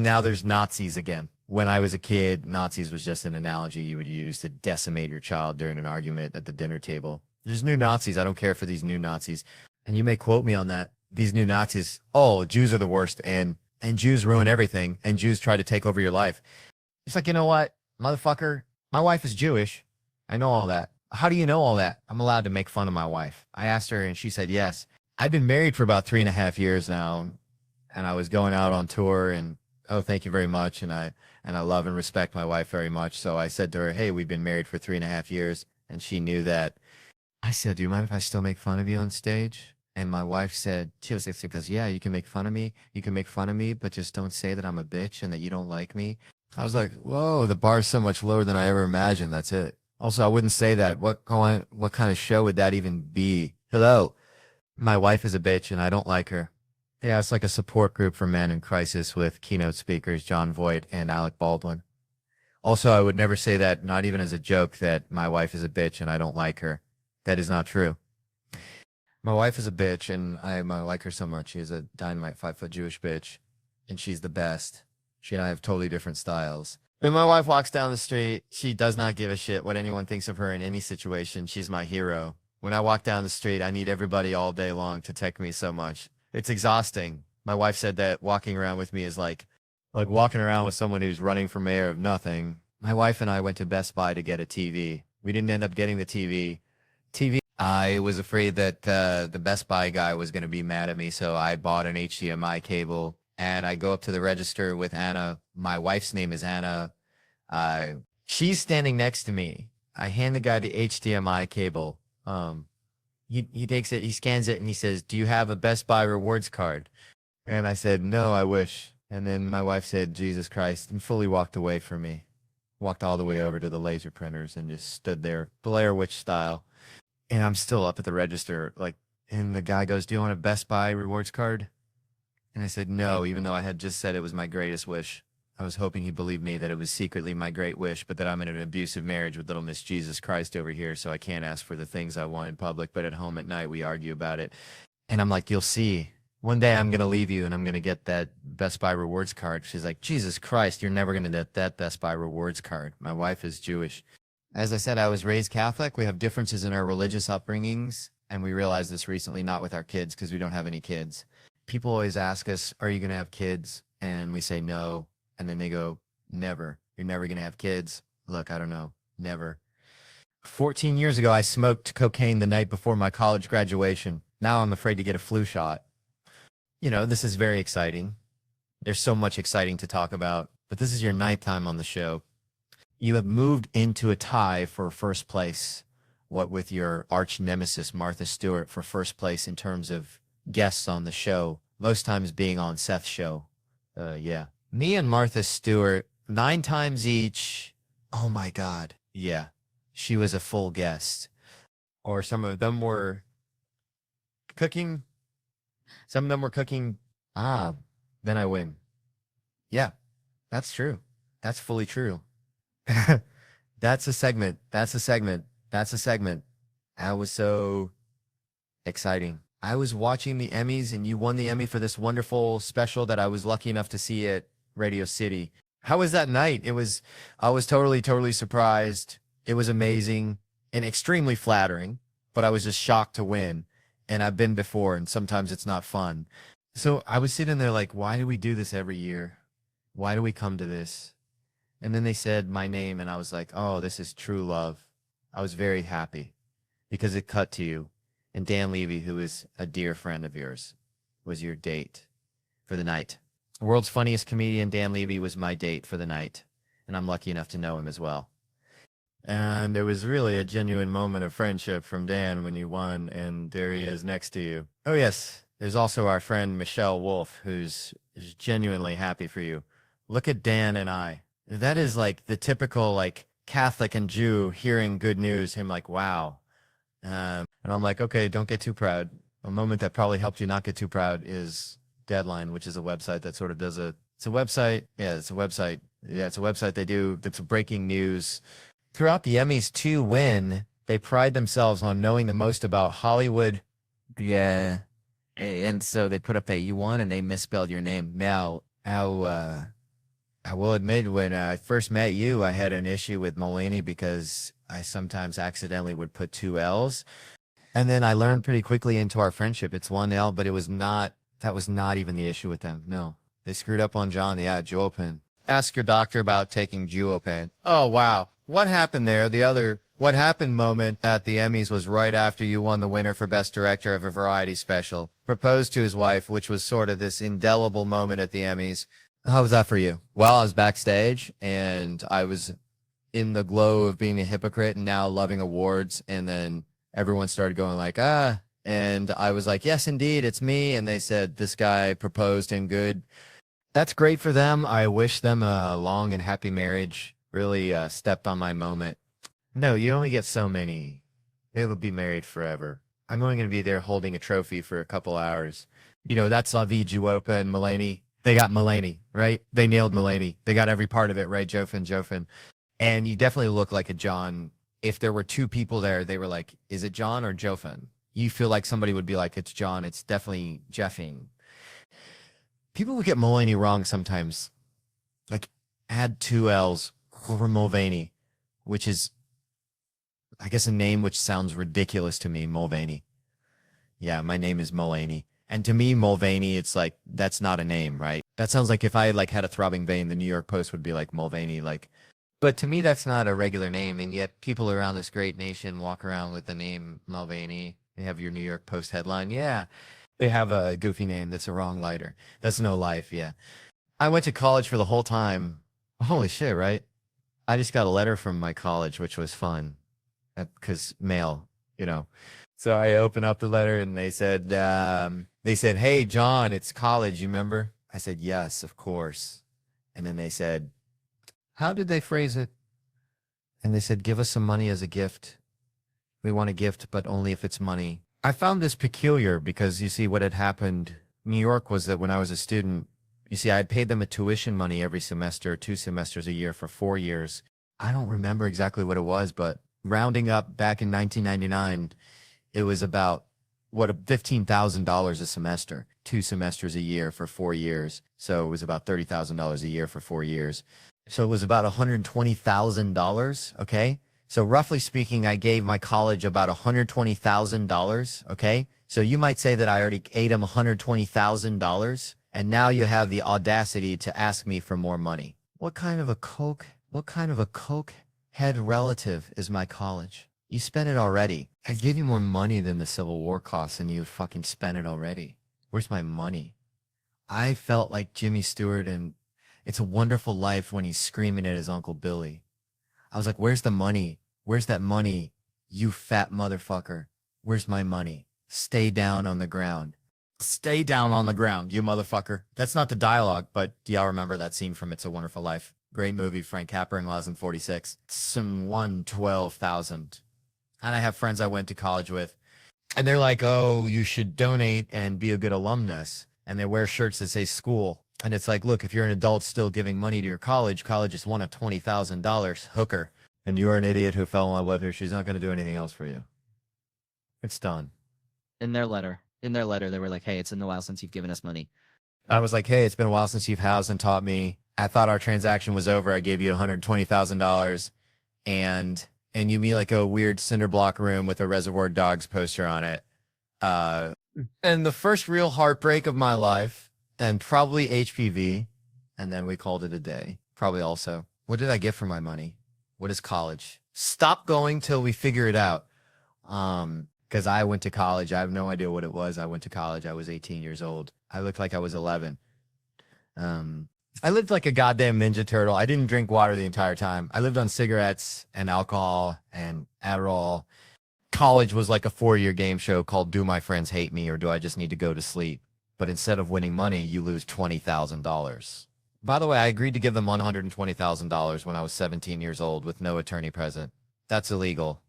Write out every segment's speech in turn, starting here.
now there's Nazis again. When I was a kid, Nazis was just an analogy you would use to decimate your child during an argument at the dinner table. There's new Nazis. I don't care for these new Nazis. And you may quote me on that. These new Nazis, oh, Jews are the worst, and Jews ruin everything, and Jews try to take over your life. It's like, you know what, motherfucker? My wife is Jewish. I know all that. How do you know all that? I'm allowed to make fun of my wife. I asked her, and she said yes. I've been married for about 3.5 years now, and I was going out on tour, and oh, thank you very much, and I love and respect my wife very much. So I said to her, hey, we've been married for 3.5 years, and she knew that. I said, do you mind if I still make fun of you on stage? And my wife said, she goes, yeah, you can make fun of me. You can make fun of me, but just don't say that I'm a bitch and that you don't like me. I was like, whoa, the bar's so much lower than I ever imagined. That's it. Also, I wouldn't say that. What kind of show would that even be? Hello, my wife is a bitch and I don't like her. Yeah, it's like a support group for men in crisis with keynote speakers John Voight and Alec Baldwin. Also, I would never say that, not even as a joke, that my wife is a bitch and I don't like her. That is not true. My wife is a bitch and I like her so much. She is a dynamite 5-foot Jewish bitch and she's the best. She and I have totally different styles. When my wife walks down the street, she does not give a shit what anyone thinks of her in any situation. She's my hero. When I walk down the street, I need everybody all day long to tech me so much. It's exhausting. My wife said that walking around with me is like walking around with someone who's running for mayor of nothing. My wife and I went to Best Buy to get a TV. We didn't end up getting the TV. I was afraid that the Best Buy guy was going to be mad at me, so I bought an HDMI cable, and I go up to the register with Anna. My wife's name is Anna. She's standing next to me. I hand the guy the HDMI cable. He takes it, he scans it, and he says, do you have a Best Buy rewards card? And I said, no, I wish. And then my wife said, Jesus Christ, and fully walked away from me. Walked all the way over to the laser printers and just stood there, Blair Witch style. And I'm still up at the register, and the guy goes, do you want a Best Buy rewards card? And I said, no, even though I had just said it was my greatest wish. I was hoping he believed me that it was secretly my great wish, but that I'm in an abusive marriage with little Miss Jesus Christ over here, so I can't ask for the things I want in public, but at home at night we argue about it. And I'm like, you'll see. One day I'm going to leave you and I'm going to get that Best Buy rewards card. She's like, Jesus Christ, you're never going to get that Best Buy rewards card. My wife is Jewish. As I said, I was raised Catholic. We have differences in our religious upbringings, and we realized this recently, not with our kids, because we don't have any kids. People always ask us, are you going to have kids? And we say no. And then they go, never. You're never going to have kids. Look, I don't know. Never. 14 years ago, I smoked cocaine the night before my college graduation. Now I'm afraid to get a flu shot. You know, this is very exciting. There's so much exciting to talk about, but this is your ninth time on the show. You have moved into a tie for first place, what with your arch nemesis, Martha Stewart, for first place in terms of guests on the show, most times being on Seth's show. Yeah. Me and Martha Stewart, 9 times each. Oh my God. Yeah. She was a full guest. Or some of them were cooking. Some of them were cooking. Then I win. Yeah, that's true. That's fully true. That's a segment. That's a segment. That's a segment. That was so exciting. I was watching the Emmys and you won the Emmy for this wonderful special that I was lucky enough to see at Radio City. How was that night? I was totally surprised. It was amazing and extremely flattering, but I was just shocked to win. And I've been before and sometimes it's not fun. So I was sitting there like, why do we do this every year? Why do we come to this? And then they said my name and I was like, oh, this is true love. I was very happy because it cut to you. And Dan Levy, who is a dear friend of yours, was your date for the night. World's funniest comedian, Dan Levy, was my date for the night. And I'm lucky enough to know him as well. And it was really a genuine moment of friendship from Dan when you won, and there he is next to you. Oh, yes. There's also our friend Michelle Wolf, who's genuinely happy for you. Look at Dan and I. That is like the typical like Catholic and Jew hearing good news, him like, wow. And I'm like, okay, don't get too proud. A moment that probably helped you not get too proud is Deadline, which is a website that sort of does it's a website. Yeah, it's a website. Yeah, it's a website they do that's breaking news. Throughout the Emmys to win, they pride themselves on knowing the most about Hollywood. Yeah. And so they put up a you won and they misspelled your name. Now, how I will admit, when I first met you, I had an issue with Mulaney because I sometimes accidentally would put two L's. And then I learned pretty quickly into our friendship. It's one L, but that was not even the issue with them. No, they screwed up on John. Yeah, Juopen. Ask your doctor about taking Juopen. Oh, wow. What happened there? What happened moment at the Emmys was right after you won the winner for Best Director of a Variety Special. Proposed to his wife, which was sort of this indelible moment at the Emmys. How was that for you? Well, I was backstage and I was in the glow of being a hypocrite and now loving awards. And then everyone started going like, ah. And I was like, yes, indeed, it's me. And they said, this guy proposed and good. That's great for them. I wish them a long and happy marriage. Really stepped on my moment. No, you only get so many. They will be married forever. I'm only going to be there holding a trophy for a couple hours. You know, that's La Vie Juopa and Mulaney. They got Mulaney, right? They nailed Mulaney. They got every part of it, right? Jofen. And you definitely look like a John. If there were two people there, they were like, is it John or Jofen? You feel like somebody would be like, it's John. It's definitely Jeffing. People would get Mulaney wrong sometimes. Like, add two L's for Mulvaney, which is, I guess, a name which sounds ridiculous to me, Mulvaney. Yeah, my name is Mulaney. And to me, Mulvaney, it's like, that's not a name, right? That sounds like if I like had a throbbing vein, the New York Post would be like Mulvaney, like. But to me, that's not a regular name, and yet people around this great nation walk around with the name Mulvaney. They have your New York Post headline. Yeah, they have a goofy name that's a wrong lighter. That's no life, yeah. I went to college for the whole time. Holy shit, right? I just got a letter from my college, which was fun, because mail, you know. So I opened up the letter, and they said, hey, John, it's college, you remember? I said, yes, of course. And then they said, how did they phrase it? And they said, give us some money as a gift. We want a gift, but only if it's money. I found this peculiar because, you see, what had happened in New York was that when I was a student, you see, I had paid them a tuition money every semester, 2 semesters a year for 4 years. I don't remember exactly what it was, but rounding up back in 1999, it was about, $15,000 a semester, 2 semesters a year for 4 years. So it was about $30,000 a year for 4 years. So it was about $120,000, okay? So roughly speaking, I gave my college about $120,000, okay? So you might say that I already ate him $120,000, and now you have the audacity to ask me for more money. What kind of a coke head relative is my college? You spent it already. I gave you more money than the Civil War costs, and you fucking spent it already. Where's my money? I felt like Jimmy Stewart in It's a Wonderful Life when he's screaming at his Uncle Billy. I was like, where's the money? Where's that money? You fat motherfucker. Where's my money? Stay down on the ground. Stay down on the ground, you motherfucker. That's not the dialogue, but do y'all remember that scene from It's a Wonderful Life? Great movie, Frank Capra in 1946. Some 112,000. And I have friends I went to college with, and they're like, oh, you should donate and be a good alumnus. And they wear shirts that say school. And it's like, look, if you're an adult still giving money to your college is one of $20,000 hooker. And you're an idiot who fell in love with her. She's not going to do anything else for you. It's done. In their letter, they were like, hey, it's been a while since you've given us money. I was like, hey, it's been a while since you've housed and taught me. I thought our transaction was over. I gave you $120,000. And you meet like a weird cinder block room with a Reservoir Dogs poster on it. And the first real heartbreak of my life, and probably HPV, and then we called it a day. Probably also, what did I get for my money? What is college? Stop going till we figure it out. Because I went to college. I have no idea what it was. I went to college. I was 18 years old. I looked like I was 11. I lived like a goddamn Ninja Turtle. I didn't drink water the entire time. I lived on cigarettes and alcohol and Adderall. College was like a 4-year game show called Do My Friends Hate Me or Do I Just Need to Go to Sleep? But instead of winning money, you lose $20,000. By the way, I agreed to give them $120,000 when I was 17 years old with no attorney present. That's illegal.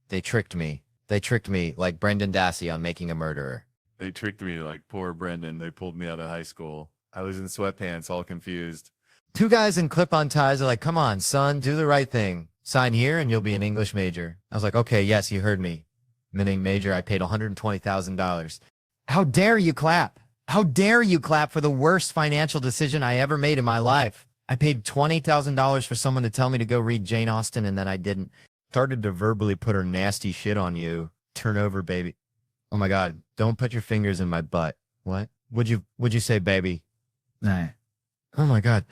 They tricked me. They tricked me like Brendan Dassey on Making a Murderer. They tricked me like poor Brendan. They pulled me out of high school. I was in sweatpants, all confused. 2 guys in clip-on ties are like, come on, son, do the right thing. Sign here and you'll be an English major. I was like, okay, yes, you heard me. Meaning major, I paid $120,000. How dare you clap? How dare you clap for the worst financial decision I ever made in my life? I paid $20,000 for someone to tell me to go read Jane Austen, and then I didn't. Started to verbally put her nasty shit on you. Turn over, baby. Oh my God. Don't put your fingers in my butt. What? Would you say, baby? Nah. Oh my God.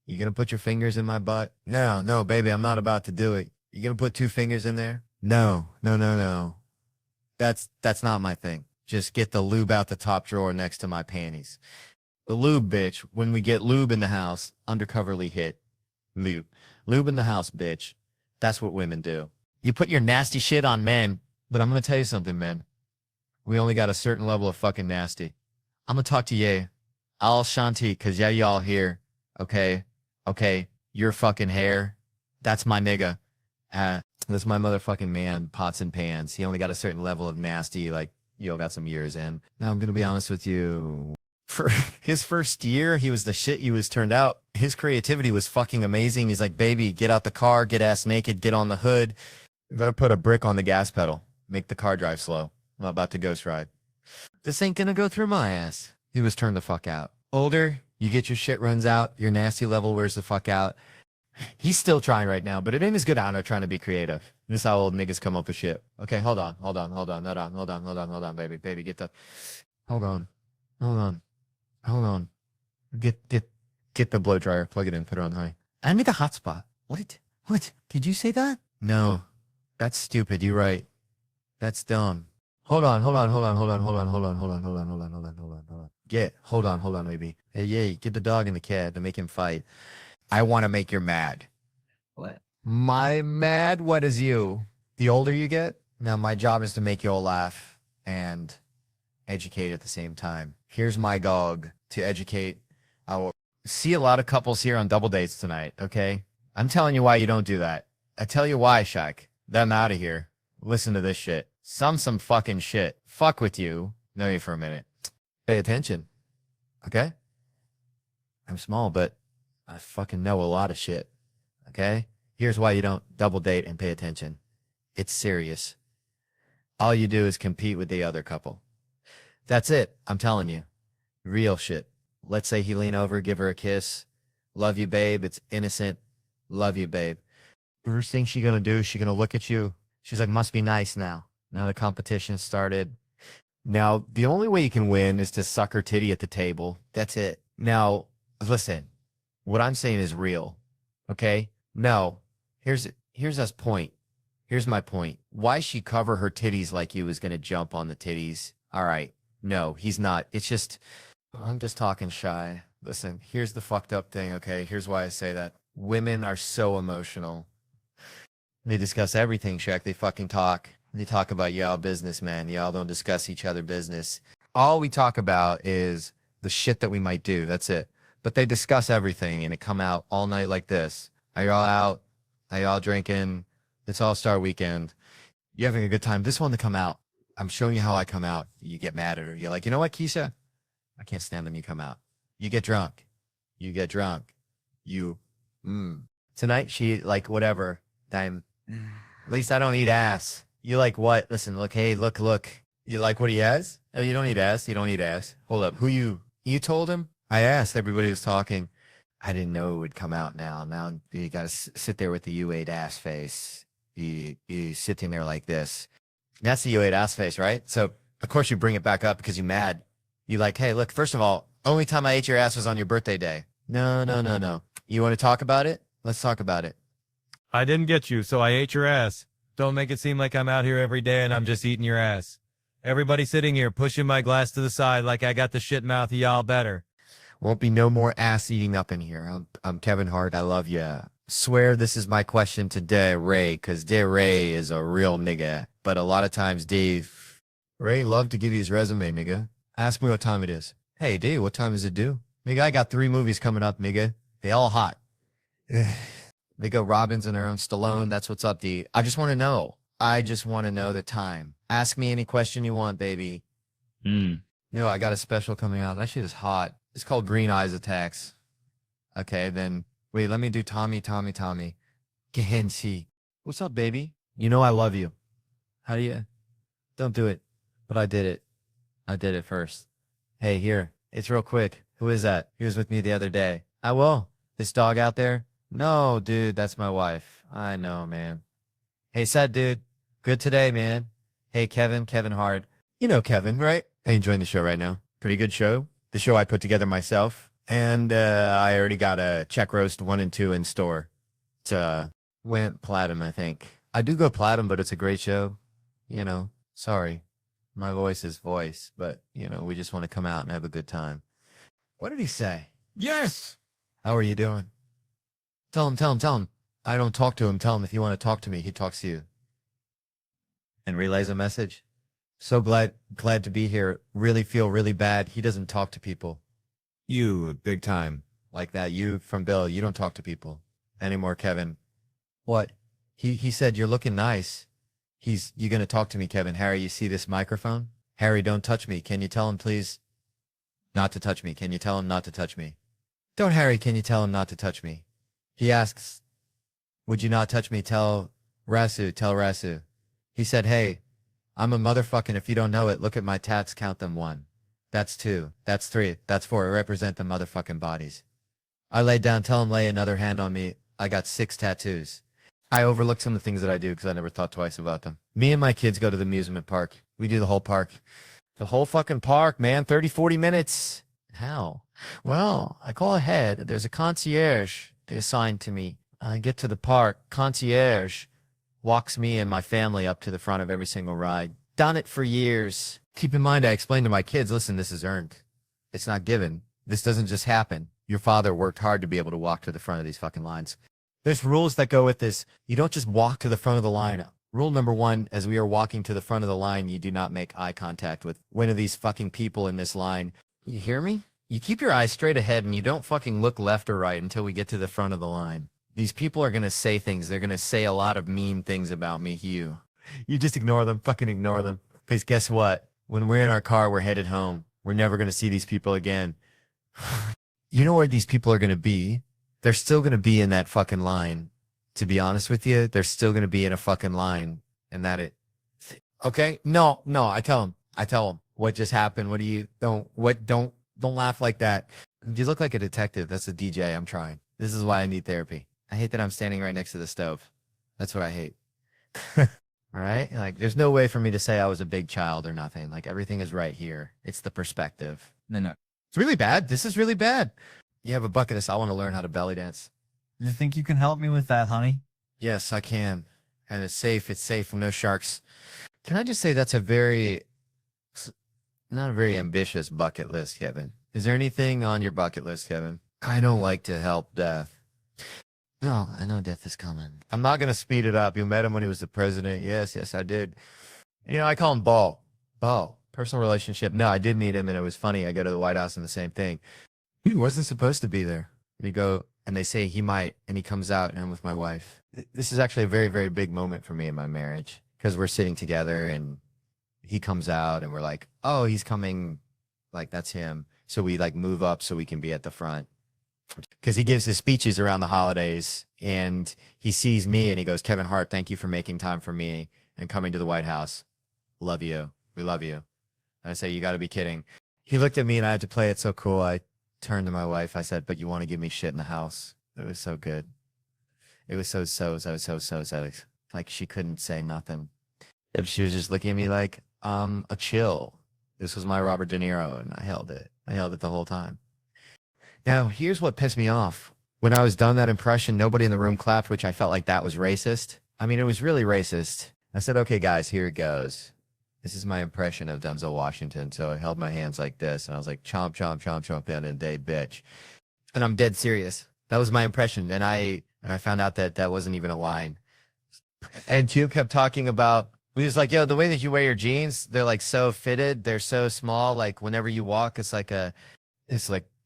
You gonna put your fingers in my butt? No, baby, I'm not about to do it. You gonna put 2 fingers in there? No. That's not my thing. Just get the lube out the top drawer next to my panties. The lube, bitch. When we get lube in the house, undercoverly hit. Lube. Lube in the house, bitch. That's what women do. You put your nasty shit on men, but I'm gonna tell you something, man. We only got a certain level of fucking nasty. I'm gonna talk to ye. I'll shanti, cause yeah, y'all here. Okay? Your fucking hair. That's my nigga. That's my motherfucking man, pots and pans. He only got a certain level of nasty, like, you got some years in. Now, I'm gonna be honest with you. For his first year, he was the shit he was turned out. His creativity was fucking amazing. He's like, baby, get out the car, get ass naked, get on the hood. I'm gonna put a brick on the gas pedal. Make the car drive slow. I'm about to ghost ride. This ain't gonna go through my ass. He was turned the fuck out. Older, you get your shit runs out, your nasty level wears the fuck out. He's still trying right now, but it ain't as good out there trying to be creative. This is how old niggas come up with shit. Okay, hold on, baby, get the, hold on. Get the blow dryer, plug it in, put it on high. I need a hotspot. What? Did you say that? No, that's stupid. You're right. That's dumb. Hold on, baby. Hey, get the dog and the cat to make him fight. I want to make your mad. What? My mad? What is you? The older you get? Now, my job is to make you all laugh and educate at the same time. Here's my dog to educate. I will see a lot of couples here on double dates tonight, okay? I'm telling you why you don't do that. I tell you why, Shaq. Then I'm out of here. Listen to this shit. Some fucking shit. Fuck with you. Know you for a minute. Pay attention. Okay? I'm small, but I fucking know a lot of shit. Okay? Here's why you don't double date and pay attention. It's serious. All you do is compete with the other couple. That's it. I'm telling you. Real shit. Let's say he lean over, give her a kiss. Love you, babe. It's innocent. Love you, babe. First thing she gonna do, she gonna look at you. She's like, must be nice now. Now the competition started. Now, the only way you can win is to suck her titty at the table. That's it. Now, listen. What I'm saying is real. Okay? No. Here's us point. Here's my point. Why she cover her titties like he was gonna jump on the titties? All right. No, he's not. It's just, I'm just talking shy. Listen, here's the fucked up thing, okay? Here's why I say that. Women are so emotional. They discuss everything, Shaq. They fucking talk. They talk about y'all business, man. Y'all don't discuss each other business. All we talk about is the shit that we might do. That's it. But they discuss everything, and it come out all night like this. Are y'all out? Are y'all drinking? It's All-Star Weekend. You having a good time? This one to come out. I'm showing you how I come out. You get mad at her. You're like, you know what, Keisha? I can't stand them. You come out. You get drunk. Tonight, she, like, whatever. At least I don't eat ass. You like what? Listen, look, hey, look. You like what he has? Oh, you don't eat ass? You don't eat ass. Hold up. You told him? I asked. Everybody was talking. I didn't know it would come out now. Now you got to sit there with the you ate ass face. You sitting there like this. That's the you ate ass face, right? So, of course, you bring it back up because you're mad. You like, hey, look, first of all, only time I ate your ass was on your birthday day. No. You want to talk about it? Let's talk about it. I didn't get you, so I ate your ass. Don't make it seem like I'm out here every day and I'm just eating your ass. Everybody sitting here pushing my glass to the side like I got the shit mouth of y'all better. Won't be no more ass eating up in here. I'm Kevin Hart. I love ya. Swear this is my question to De Ray, because De Ray is a real nigga. But a lot of times, Dave, Ray love to give you his resume, nigga. Ask me what time it is. Hey, Dave, what time is it due? Nigga, I got 3 movies coming up, nigga. They all hot. They go Robbins and their own Stallone. That's what's up, D. I just want to know. I just want to know the time. Ask me any question you want, baby. No, I got a special coming out. That shit is hot. It's called Green Eyes Attacks. Okay, then, wait, let me do Tommy. Gehensi. What's up, baby? You know I love you. How do you? Don't do it. But I did it. I did it first. Hey, here. It's real quick. Who is that? He was with me the other day. I will. This dog out there? No, dude, that's my wife. I know, man. Hey, sad dude. Good today, man. Hey, Kevin Hart. You know Kevin, right? Are you enjoying the show right now? Pretty good show. The show I put together myself. And I already got a Check Roast 1 and 2 in store. It went platinum, I think. I do go platinum, but it's a great show. You know, sorry. My voice is voice, but, you know, we just want to come out and have a good time. What did he say? Yes! How are you doing? Tell him. I don't talk to him. Tell him if you want to talk to me, he talks to you. And relays a message. So glad to be here. Really feel really bad. He doesn't talk to people. You, big time. Like that. You from Bill, you don't talk to people anymore, Kevin. What? He said, you're looking nice. You gonna talk to me, Kevin. Harry, you see this microphone? Harry, don't touch me. Can you tell him, please, not to touch me? Can you tell him not to touch me? Don't, Harry, can you tell him not to touch me? He asks, would you not touch me? Tell Rasu. He said, hey, I'm a motherfucking, if you don't know it, look at my tats, count them 1. That's 2. That's 3. That's 4. I represent the motherfucking bodies. I laid down, tell him lay another hand on me. I got 6 tattoos. I overlook some of the things that I do because I never thought twice about them. Me and my kids go to the amusement park. We do the whole park. The whole fucking park, man. 30, 40 minutes. How? Well, I call ahead. There's a concierge they assigned to me. I get to the park. Concierge walks me and my family up to the front of every single ride. Done it for years. Keep in mind, I explained to my kids, listen, this is earned. It's not given. This doesn't just happen. Your father worked hard to be able to walk to the front of these fucking lines. There's rules that go with this. You don't just walk to the front of the line. Rule number 1, as we are walking to the front of the line, you do not make eye contact with one of these fucking people in this line. You hear me? You keep your eyes straight ahead and you don't fucking look left or right until we get to the front of the line. These people are going to say things. They're going to say a lot of mean things about me, you. You just ignore them. Fucking ignore them. Because guess what? When we're in our car, we're headed home. We're never going to see these people again. You know where these people are going to be? They're still going to be in that fucking line. To be honest with you, they're still going to be in a fucking line. And that it. Okay? No, I tell them what just happened. Don't laugh like that. You look like a detective. That's a DJ. I'm trying. This is why I need therapy. I hate that I'm standing right next to the stove. That's what I hate. All right? Like, there's no way for me to say I was a big child or nothing. Like, everything is right here. It's the perspective. No. It's really bad. This is really bad. You have a bucket of this. I want to learn how to belly dance. You think you can help me with that, honey? Yes, I can. And it's safe. It's safe from no sharks. Can I just say that's not a very ambitious bucket list, Kevin. Is there anything on your bucket list, Kevin? I don't like to help death. No, I know death is coming. I'm not going to speed it up. You met him when he was the president. Yes, I did. You know, I call him Ball. Personal relationship. No, I did meet him, and it was funny. I go to the White House and the same thing. He wasn't supposed to be there. And you go, and they say he might, and he comes out, and I'm with my wife. This is actually a very, very big moment for me in my marriage because we're sitting together, and he comes out, and we're like, oh, he's coming. Like, that's him. So we, like, move up so we can be at the front. Because he gives his speeches around the holidays, and he sees me, and he goes, Kevin Hart, thank you for making time for me and coming to the White House. Love you. We love you. And I say, you got to be kidding. He looked at me, and I had to play it so cool. I turned to my wife. I said, but you want to give me shit in the house. It was so good. It was so like she couldn't say nothing. She was just looking at me like, a chill. This was my Robert De Niro, and I held it. I held it the whole time. Now, here's what pissed me off. When I was done that impression, nobody in the room clapped, which I felt like that was racist. I mean, it was really racist. I said, okay, guys, here it goes. This is my impression of Denzel Washington. So I held my hands like this, and I was like, chomp, chomp, chomp, chomp, end of the day, bitch. And I'm dead serious. That was my impression. And I found out that that wasn't even a line. And Q kept talking about, he was like, yo, the way that you wear your jeans, they're like so fitted. They're so small. Like whenever you walk, it's like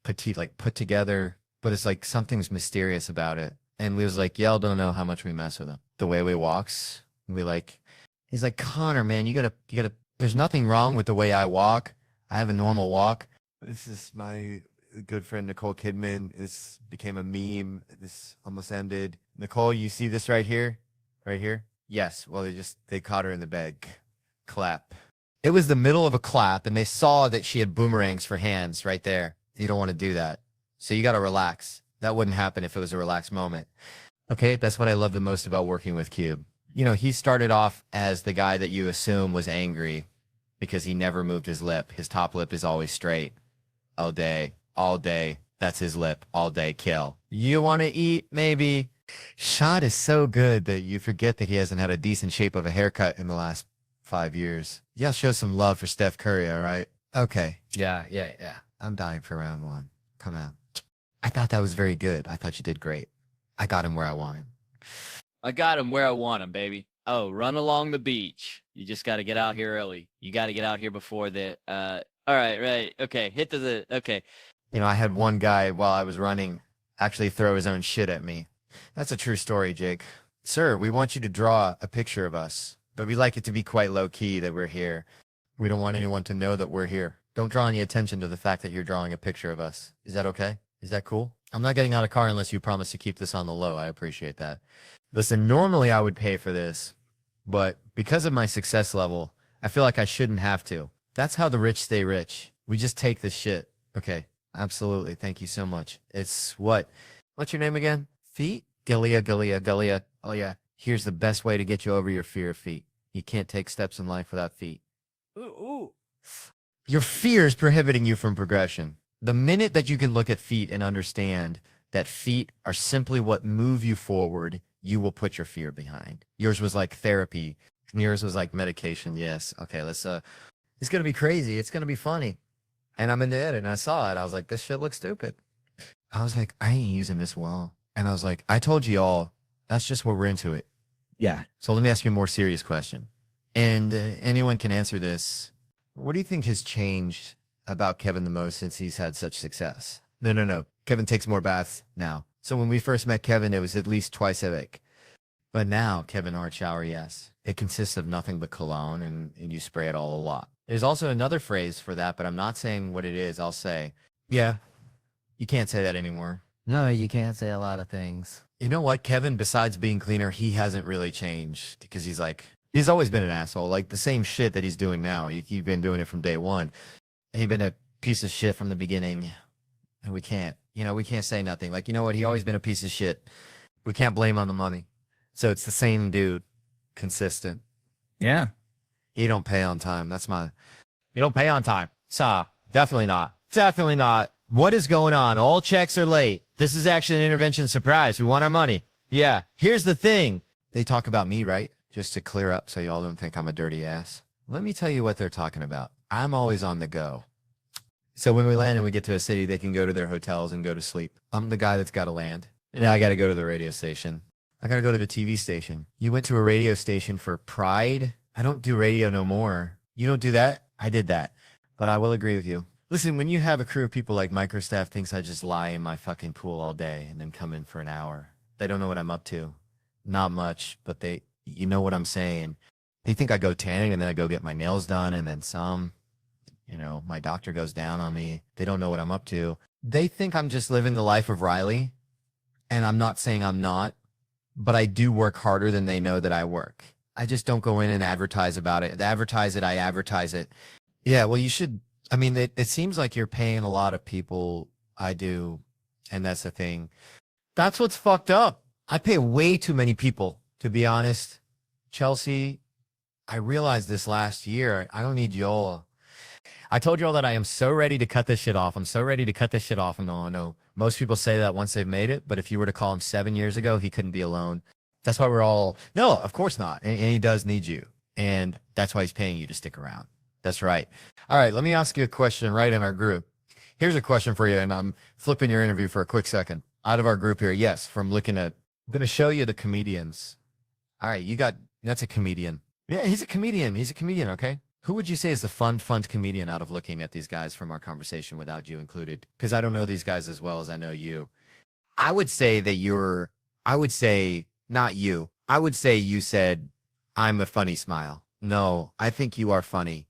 petite, like put together, but it's like something's mysterious about it. And we was like, y'all don't know how much we mess with him. The way we walks, he's like, Connor, man, you gotta, there's nothing wrong with the way I walk. I have a normal walk. This is my good friend, Nicole Kidman. This became a meme. This almost ended. Nicole, you see this right here? Right here? Yes. Well, they caught her in the bed. Clap. It was the middle of a clap, and they saw that she had boomerangs for hands right there. You don't want to do that. So you got to relax. That wouldn't happen if it was a relaxed moment. Okay, that's what I love the most about working with Cube. You know, he started off as the guy that you assume was angry because he never moved his lip. His top lip is always straight. All day, all day. That's his lip. All day, kill. You want to eat? Maybe. Shot is so good that you forget that he hasn't had a decent shape of a haircut in the last 5 years. Yeah, show some love for Steph Curry, all right? Okay. Yeah. I'm dying for round one. Come on. I thought that was very good. I thought you did great. I got him where I want him. I got him where I want him, baby. Oh, run along the beach. You just got to get out here early. You got to get out here before the, all right. Okay. Okay. You know, I had one guy while I was running actually throw his own shit at me. That's a true story, Jake. Sir, we want you to draw a picture of us, but we like it to be quite low key that we're here. We don't want anyone to know that we're here. Don't draw any attention to the fact that you're drawing a picture of us. Is that okay? Is that cool? I'm not getting out of the car unless you promise to keep this on the low. I appreciate that. Listen, normally I would pay for this, but because of my success level, I feel like I shouldn't have to. That's how the rich stay rich. We just take this shit. Okay. Absolutely. Thank you so much. It's what? What's your name again? Feet? Galia. Oh, yeah. Here's the best way to get you over your fear of feet. You can't take steps in life without feet. Ooh. Your fear is prohibiting you from progression. The minute that you can look at feet and understand that feet are simply what move you forward, you will put your fear behind. Yours was like therapy. Yours was like medication. Yes. Okay. It's going to be crazy. It's going to be funny. And I'm in it, and I saw it. I was like, this shit looks stupid. I was like, I ain't using this well. And I was like, I told you all, that's just what we're into it. Yeah. So let me ask you a more serious question. And anyone can answer this. What do you think has changed about Kevin the most since he's had such success? No. Kevin takes more baths now. So when we first met Kevin, it was at least twice a week. But now, Kevin Hart shower, yes. It consists of nothing but cologne, and you spray it all a lot. There's also another phrase for that, but I'm not saying what it is. I'll say, yeah, you can't say that anymore. No, you can't say a lot of things. You know what, Kevin, besides being cleaner, he hasn't really changed because he's always been an asshole. Like the same shit that he's doing now. He's been doing it from day one. He's been a piece of shit from the beginning. And we can't say nothing. Like, you know what? He always been a piece of shit. We can't blame on the money. So it's the same dude, consistent. Yeah. You don't pay on time. You don't pay on time. Definitely not. What is going on? All checks are late. This is actually an intervention surprise. We want our money. Yeah. Here's the thing. They talk about me, right? Just to clear up so y'all don't think I'm a dirty ass. Let me tell you what they're talking about. I'm always on the go. So when we land and we get to a city, they can go to their hotels and go to sleep. I'm the guy that's got to land. And now I got to go to the radio station. I got to go to the TV station. You went to a radio station for pride? I don't do radio no more. You don't do that? I did that. But I will agree with you. Listen, when you have a crew of people like Microstaff thinks I just lie in my fucking pool all day and then come in for an hour. They don't know what I'm up to. Not much, but you know what I'm saying. They think I go tanning and then I go get my nails done and then some. You know, my doctor goes down on me. They don't know what I'm up to. They think I'm just living the life of Riley. And I'm not saying I'm not, but I do work harder than they know that I work. I just don't go in and advertise about it. I advertise it. Yeah, well, you should. I mean, it seems like you're paying a lot of people. I do. And that's the thing. That's what's fucked up. I pay way too many people, to be honest. Chelsea, I realized this last year. I don't need y'all. I told y'all that I am so ready to cut this shit off. I'm so ready to cut this shit off. And I know most people say that once they've made it. But if you were to call him 7 years ago, he couldn't be alone. That's why we're all, no, of course not. And he does need you. And that's why he's paying you to stick around. That's right. All right, let me ask you a question right in our group. Here's a question for you, and I'm flipping your interview for a quick second. Out of our group here, yes, from looking at, I'm going to show you the comedians. All right, that's a comedian. Yeah, he's a comedian. Okay? Who would you say is the fun comedian out of looking at these guys from our conversation without you included? Because I don't know these guys as well as I know you. I would say not you. I would say you said, I'm a funny smile. No, I think you are funny.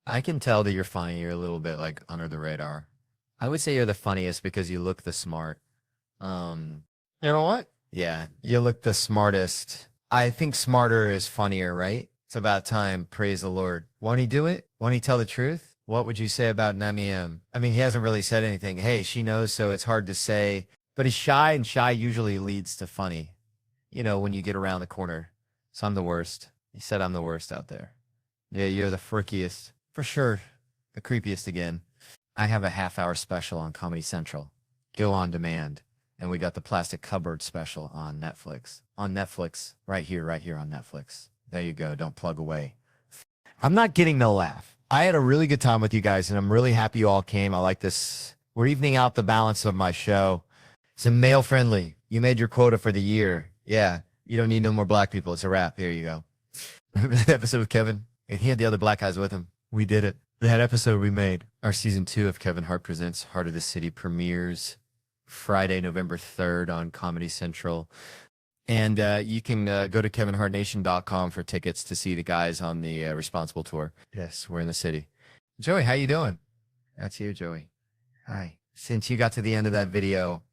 I can tell that you're funny. You're a little bit like under the radar. I would say you're the funniest because you look the smart. You know what? Yeah, you look the smartest. I think smarter is funnier, right? It's about time. Praise the Lord. Won't he do it? Won't he tell the truth? What would you say about Namiem? I mean, he hasn't really said anything. Hey, she knows, so it's hard to say. But he's shy, and shy usually leads to funny. You know, when you get around the corner. So I'm the worst. He said I'm the worst out there. Yeah, you're the freakiest. For sure. The creepiest again. I have a half-hour special on Comedy Central. Go on demand. And we got the plastic cupboard special on Netflix. On Netflix. Right here on Netflix. There you go. Don't plug away. I'm not getting no laugh. I had a really good time with you guys, and I'm really happy you all came. I like this. We're evening out the balance of my show. It's a male friendly. You made your quota for the year. Yeah. You don't need no more black people. It's a wrap. Here you go. Remember that episode with Kevin? And he had the other black guys with him. We did it. That episode we made. Our season 2 of Kevin Hart Presents Heart of the City premieres Friday, November 3rd on Comedy Central. And you can go to kevinhartnation.com for tickets to see the guys on the Responsible Tour. Yes, we're in the city. Joey, how you doing? That's you, Joey. Hi. Since you got to the end of that video,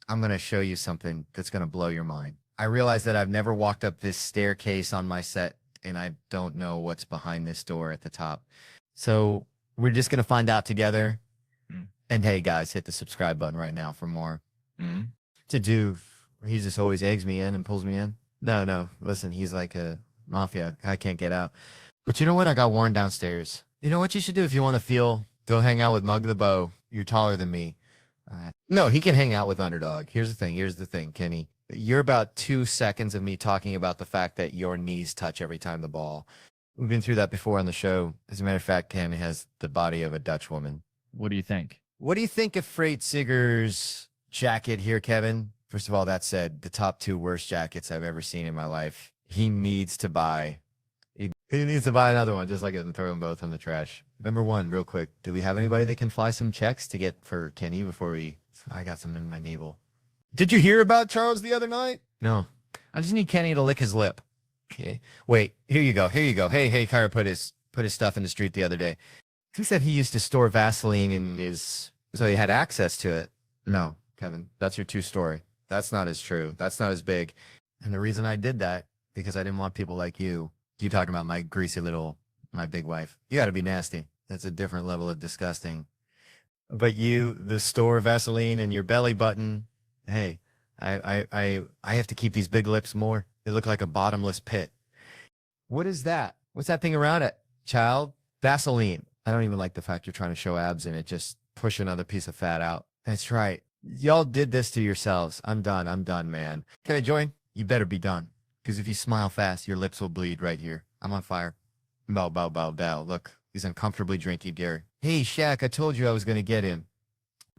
I'm going to show you something that's going to blow your mind. I realize that I've never walked up this staircase on my set, and I don't know what's behind this door at the top. So we're just going to find out together. And hey, guys, hit the subscribe button right now for more. To do... He just always eggs me in and pulls me in. No. Listen, he's like a mafia. I can't get out. But you know what? I got Warren downstairs. You know what you should do if you want to feel? Go hang out with Mug the Bow. You're taller than me. No, he can hang out with Underdog. Here's the thing, Kenny. You're about 2 seconds of me talking about the fact that your knees touch every time the ball. We've been through that before on the show. As a matter of fact, Kenny has the body of a Dutch woman. What do you think? What do you think of Freight Sigger's jacket here, Kevin? First of all, that said, the top 2 worst jackets I've ever seen in my life. He needs to buy. He needs to buy another one, just like it, and throw them both in the trash. Number 1, real quick. Do we have anybody that can fly some checks to get for Kenny before we... I got some in my navel. Did you hear about Charles the other night? No. I just need Kenny to lick his lip. Okay. Wait, here you go. Hey, Kyra put his stuff in the street the other day. He said he used to store Vaseline in his... So he had access to it. No, Kevin, that's your 2 story. That's not as true. That's not as big. And the reason I did that, because I didn't want people like you talking about my greasy little, my big wife. You got to be nasty. That's a different level of disgusting. But you, the store Vaseline and your belly button, hey, I have to keep these big lips more. They look like a bottomless pit. What is that? What's that thing around it, child? Vaseline. I don't even like the fact you're trying to show abs in it. Just push another piece of fat out. That's right. Y'all did this to yourselves. I'm done, man. Can I join? You better be done. Because if you smile fast, your lips will bleed right here. I'm on fire. Bow. Look, he's uncomfortably drinking Gary. Hey, Shaq, I told you I was going to get him.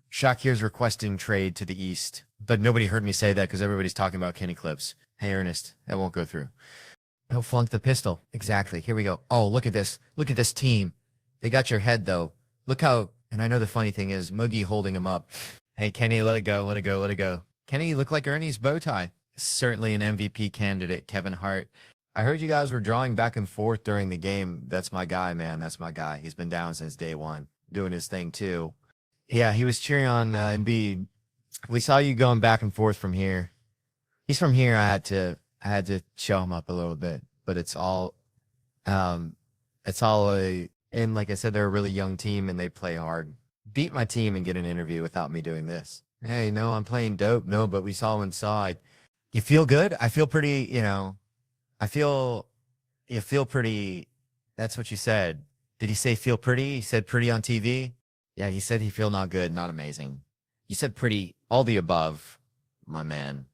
Shaq here's requesting trade to the East. But nobody heard me say that because everybody's talking about Kenny Clips. Hey, Ernest, that won't go through. He'll flunk the pistol. Exactly. Here we go. Oh, look at this. Look at this team. They got your head, though. Look how... And I know the funny thing is, Moogie holding him up. Hey, Kenny, let it go. Kenny, you look like Ernie's bow tie. Certainly an MVP candidate, Kevin Hart. I heard you guys were drawing back and forth during the game. That's my guy, man. That's my guy. He's been down since day 1, doing his thing, too. Yeah, he was cheering on Embiid. We saw you going back and forth from here. He's from here. I had to show him up a little bit, but it's all and like I said, they're a really young team and they play hard. Beat my team and get an interview without me doing this. Hey, no, I'm playing dope. No, but we saw inside. You feel good? I feel pretty, you feel pretty. That's what you said. Did he say feel pretty? He said pretty on TV. Yeah, he said he feel not good, not amazing. You said pretty, all the above, my man.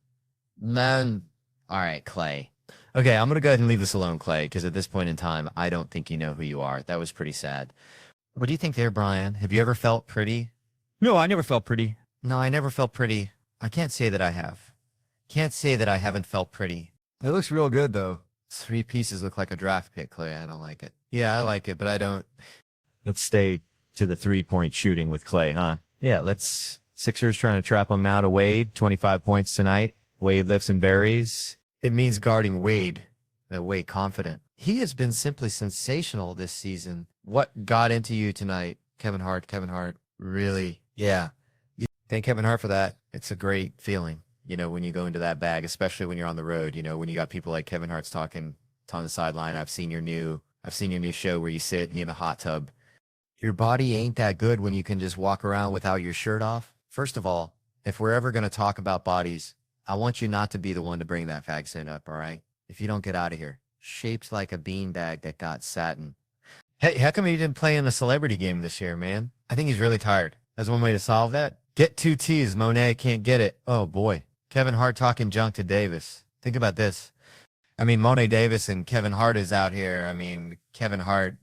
Man. All right, Clay. Okay, I'm going to go ahead and leave this alone, Clay, because at this point in time, I don't think you know who you are. That was pretty sad. What do you think there, Brian? Have you ever felt pretty? No, I never felt pretty. No, I never felt pretty. I can't say that I have. Can't say that I haven't felt pretty. It looks real good, though. 3 pieces look like a draft pick, Clay. I don't like it. Yeah, I like it, but I don't. Let's stay to the 3-point shooting with Clay, huh? Yeah, Sixers trying to trap him out of Wade. 25 points tonight. Wade lifts and buries. It means guarding Wade. Wade confident. He has been simply sensational this season. What got into you tonight, Kevin Hart? Really? Yeah. Thank Kevin Hart for that. It's a great feeling, when you go into that bag, especially when you're on the road, when you got people like Kevin Hart's talking It's on the sideline. I've seen your new show where you sit in a hot tub. Your body ain't that good when you can just walk around without your shirt off. First of all, if we're ever going to talk about bodies, I want you not to be the one to bring that vaccine up, all right? If you don't get out of here. Shaped like a beanbag that got satin. Hey, how come he didn't play in the celebrity game this year, man? I think he's really tired. That's one way to solve that. Get 2 T's. Monet can't get it. Oh, boy. Kevin Hart talking junk to Davis. Think about this. I mean, Monet Davis and Kevin Hart is out here. I mean, Kevin Hart.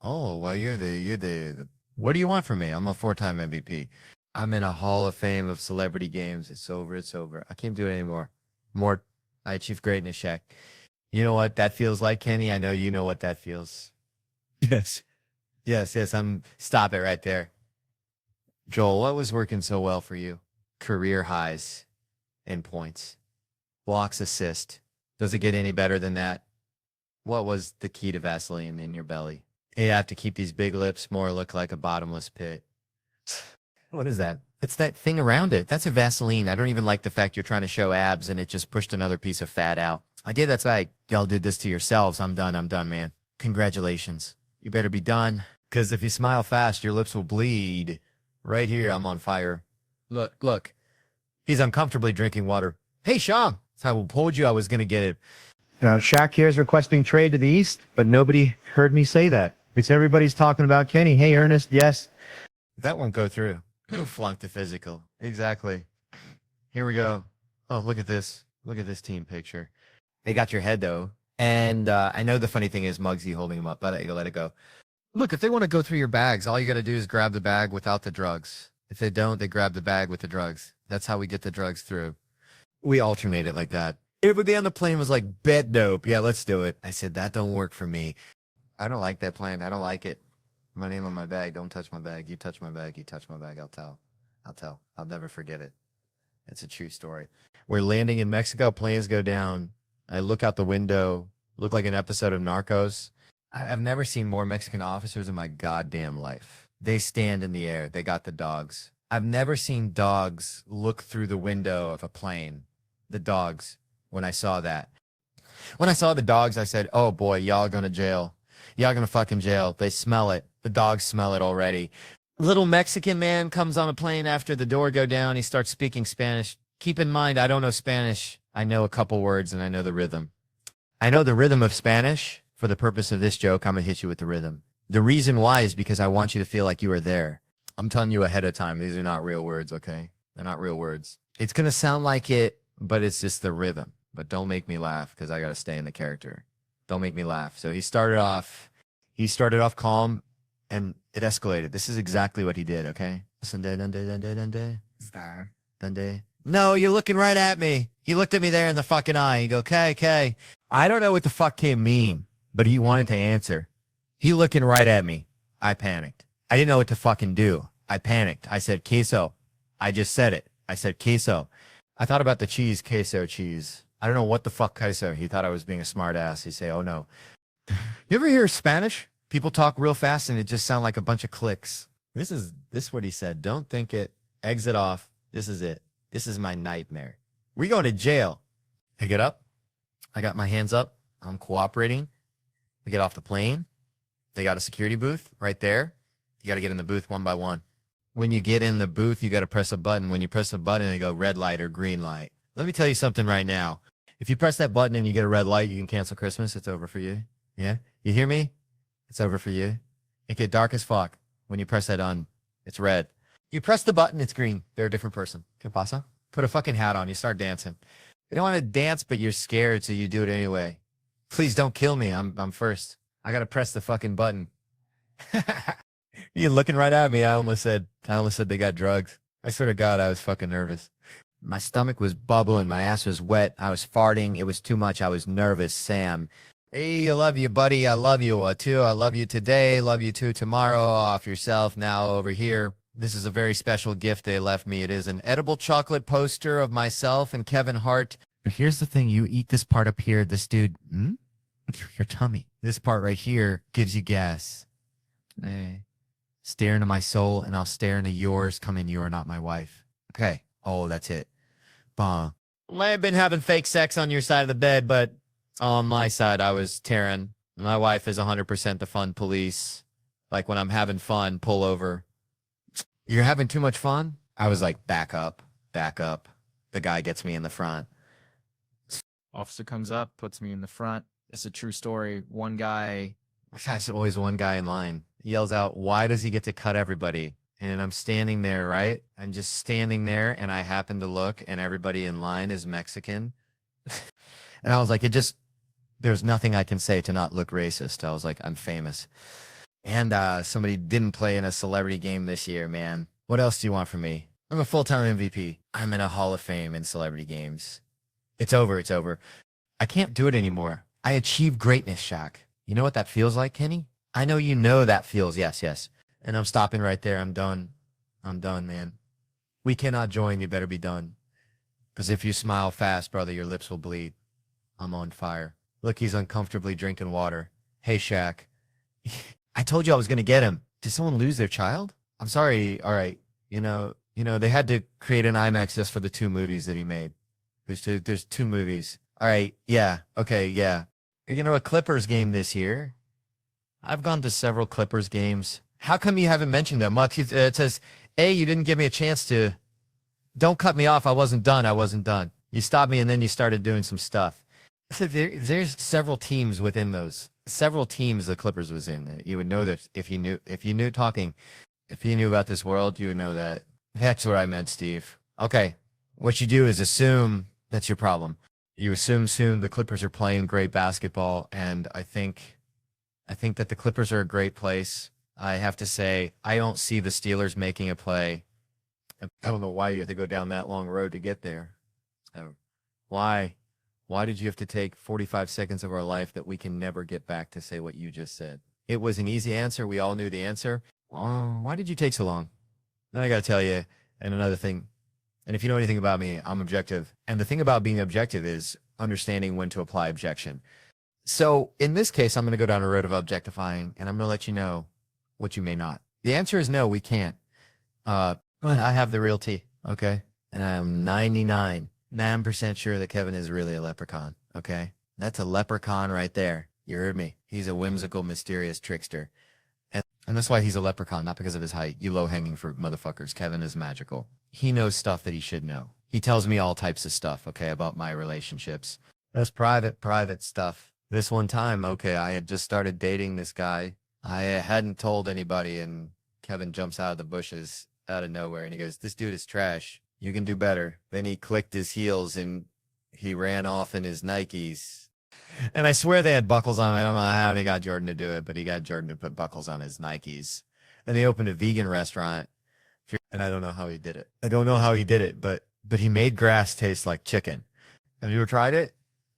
Oh, well, you're the what do you want from me? I'm a 4-time MVP. I'm in a Hall of Fame of celebrity games. It's over. It's over. I can't do it anymore. I achieved greatness, Shaq. You know what that feels like, Kenny? I know you know what that feels. Yes. Yes. Stop it right there. Joel, what was working so well for you? Career highs in points. Blocks, assist. Does it get any better than that? What was the key to Vaseline in your belly? You have to keep these big lips more look like a bottomless pit. What is that? It's that thing around it. That's a Vaseline. I don't even like the fact you're trying to show abs and it just pushed another piece of fat out. I did. That's right. Y'all did this to yourselves. I'm done, man. Congratulations. You better be done. Because if you smile fast, your lips will bleed. Right here, I'm on fire. Look. He's uncomfortably drinking water. Hey, Sean. I told you I was going to get it. Shaq here is requesting trade to the east, but nobody heard me say that. It's everybody's talking about Kenny. Hey, Ernest, yes. That won't go through. Who flunked the physical? Exactly. Here we go. Oh, look at this. Look at this team picture. They got your head, though. And I know the funny thing is Muggsy holding him up. Let it go. Look, if they want to go through your bags, all you got to do is grab the bag without the drugs. If they don't, they grab the bag with the drugs. That's how we get the drugs through. We alternate it like that. Everybody on the plane was like, bet dope. Yeah, let's do it. I said, that don't work for me. I don't like that plan. I don't like it. My name on my bag. Don't touch my bag. You touch my bag. You touch my bag. I'll tell. I'll never forget it. It's a true story. We're landing in Mexico. Planes go down. I look out the window. Look like an episode of Narcos. I've never seen more Mexican officers in my goddamn life. They stand in the air. They got the dogs. I've never seen dogs look through the window of a plane. The dogs. When I saw that. When I saw the dogs, I said, oh boy, y'all going to jail. Y'all going to fucking jail. They smell it. The dogs smell it already. Little Mexican man comes on a plane after the door go down. He starts speaking Spanish. Keep in mind, I don't know Spanish. I know a couple words and I know the rhythm. I know the rhythm of Spanish. For the purpose of this joke, I'm going to hit you with the rhythm. The reason why is because I want you to feel like you are there. I'm telling you ahead of time. These are not real words, okay? They're not real words. It's going to sound like it, but it's just the rhythm. But don't make me laugh because I got to stay in the character. Don't make me laugh. So he started off calm and it escalated. This is exactly what he did, okay? Dundee. No, you're looking right at me. He looked at me there in the fucking eye. He go, okay. I don't know what the fuck came mean, but he wanted to answer. He looking right at me. I panicked. I didn't know what to fucking do. I panicked. I said, queso. I just said it. I said, queso. I thought about the cheese, queso cheese. I don't know what the fuck queso. He thought I was being a smart ass. He say, oh no. You ever hear Spanish? People talk real fast and it just sound like a bunch of clicks. This is what he said. Don't think it. Exit off. This is it. This is my nightmare. We going to jail. I get up. I got my hands up. I'm cooperating. We get off the plane. They got a security booth right there. You got to get in the booth one by one. When you get in the booth, you got to press a button. When you press a button, they go red light or green light. Let me tell you something right now. If you press that button and you get a red light, you can cancel Christmas. It's over for you. Yeah? You hear me? It's over for you. It get dark as fuck. When you press that on, it's red. You press the button, it's green. They're a different person. ¿Qué pasa? Put a fucking hat on. You start dancing. You don't want to dance, but you're scared, so you do it anyway. Please don't kill me. I'm first. I got to press the fucking button. You're looking right at me. I almost said they got drugs. I swear to God, I was fucking nervous. My stomach was bubbling. My ass was wet. I was farting. It was too much. I was nervous. Sam. Hey, I love you, buddy. I love you too. I love you today. Love you too tomorrow. Off yourself now over here. This is a very special gift they left me. It is an edible chocolate poster of myself and Kevin Hart. But here's the thing. You eat this part up here. This dude, your tummy. This part right here gives you gas. Hey. Stare into my soul and I'll stare into yours. Come in. You are not my wife. Okay. Oh, that's it. Bah. I may have been having fake sex on your side of the bed, but On my side, I was Taryn. My wife is 100% the fun police. Like when I'm having fun, pull over. You're having too much fun? I was like, back up, back up. The guy gets me in the front. Officer comes up, puts me in the front. It's a true story. One guy, There's always one guy in line. He yells out, why does he get to cut everybody? And I'm standing there, right? I'm just standing there, and I happen to look, and everybody in line is Mexican. And I was like, there's nothing I can say to not look racist. I was like, I'm famous. And somebody didn't play in a celebrity game this year, man. What else do you want from me? I'm a full-time MVP. I'm in a Hall of Fame in celebrity games. It's over. It's over. I can't do it anymore. I achieved greatness, Shaq. You know what that feels like, Kenny? I know you know that feels. Yes, yes. And I'm stopping right there. I'm done. I'm done, man. We cannot join. You better be done. Because if you smile fast, brother, your lips will bleed. I'm on fire. Look, he's uncomfortably drinking water. Hey, Shaq. I told you I was going to get him. Did someone lose their child? I'm sorry. All right. You know, they had to create an IMAX just for the 2 movies that he made. There's 2 movies. All right. Yeah. Okay. Yeah. You know, a Clippers game this year. I've gone to several Clippers games. How come you haven't mentioned them? Much it says, A, you didn't give me a chance to. Don't cut me off. I wasn't done. I wasn't done. You stopped me and then you started doing some stuff. So there's several teams within those. Several teams the Clippers was in. You would know that if you knew about this world, you would know that. That's what I meant, Steve. Okay. What you do is assume that's your problem. You assume soon the Clippers are playing great basketball, and I think that the Clippers are a great place. I have to say, I don't see the Steelers making a play. I don't know why you have to go down that long road to get there. Why? Why did you have to take 45 seconds of our life that we can never get back to say what you just said? It was an easy answer. We all knew the answer. Why did you take so long? Then I got to tell you, and another thing, and if you know anything about me, I'm objective. And the thing about being objective is understanding when to apply objection. So in this case, I'm going to go down a road of objectifying, and I'm going to let you know what you may not. The answer is no, we can't. I have the real tea, okay? And I'm 99% sure that Kevin is really a leprechaun, okay? That's a leprechaun right there. You heard me. He's a whimsical, mysterious trickster. And that's why he's a leprechaun, not because of his height. You low-hanging fruit motherfuckers. Kevin is magical. He knows stuff that he should know. He tells me all types of stuff, okay, about my relationships. That's private stuff. This one time, okay, I had just started dating this guy. I hadn't told anybody, and Kevin jumps out of the bushes out of nowhere, and he goes, this dude is trash. You can do better. Then he clicked his heels, and he ran off in his Nikes. And I swear they had buckles on. I don't know how he got Jordan to do it, but he got Jordan to put buckles on his Nikes. And they opened a vegan restaurant, and I don't know how he did it. I don't know how he did it, but he made grass taste like chicken. Have you ever tried it?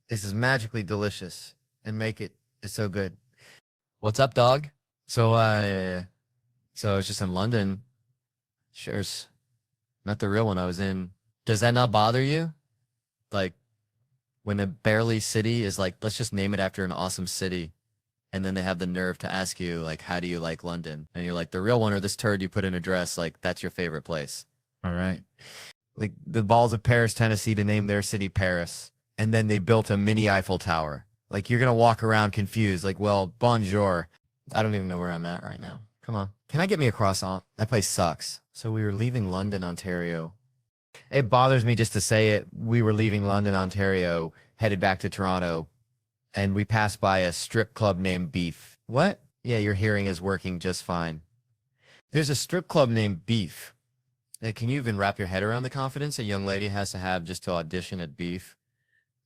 This is magically delicious, and it's so good. What's up, dog? So I was just in London. Sure, not the real one I was in. Does that not bother you? Like, when a barely city is like, let's just name it after an awesome city. And then they have the nerve to ask you, like, how do you like London? And you're like, the real one or this turd you put in a dress, like, that's your favorite place. All right. Like, the balls of Paris, Tennessee to name their city Paris. And then they built a mini Eiffel Tower. Like, you're going to walk around confused. Like, well, bonjour. I don't even know where I'm at right now. Come on. Can I get me a croissant? That place sucks. So we were leaving London, Ontario. It bothers me just to say it. We were leaving London, Ontario, headed back to Toronto, and we passed by a strip club named Beef. What? Yeah, your hearing is working just fine. There's a strip club named Beef. Can you even wrap your head around the confidence a young lady has to have just to audition at Beef?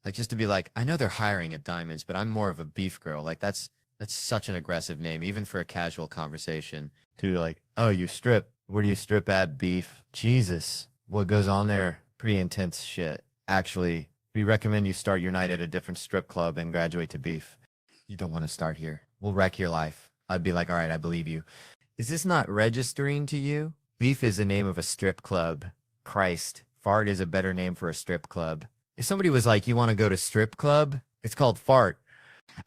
Like, just to be like, I know they're hiring at Diamonds, but I'm more of a Beef girl. Like, that's such an aggressive name, even for a casual conversation. To like, oh, you strip. Where do you strip at, Beef? Jesus. What goes on there? Pretty intense shit. Actually, we recommend you start your night at a different strip club and graduate to Beef. You don't want to start here. We'll wreck your life. I'd be like, all right, I believe you. Is this not registering to you? Beef is the name of a strip club. Christ. Fart is a better name for a strip club. If somebody was like, you want to go to strip club? It's called Fart.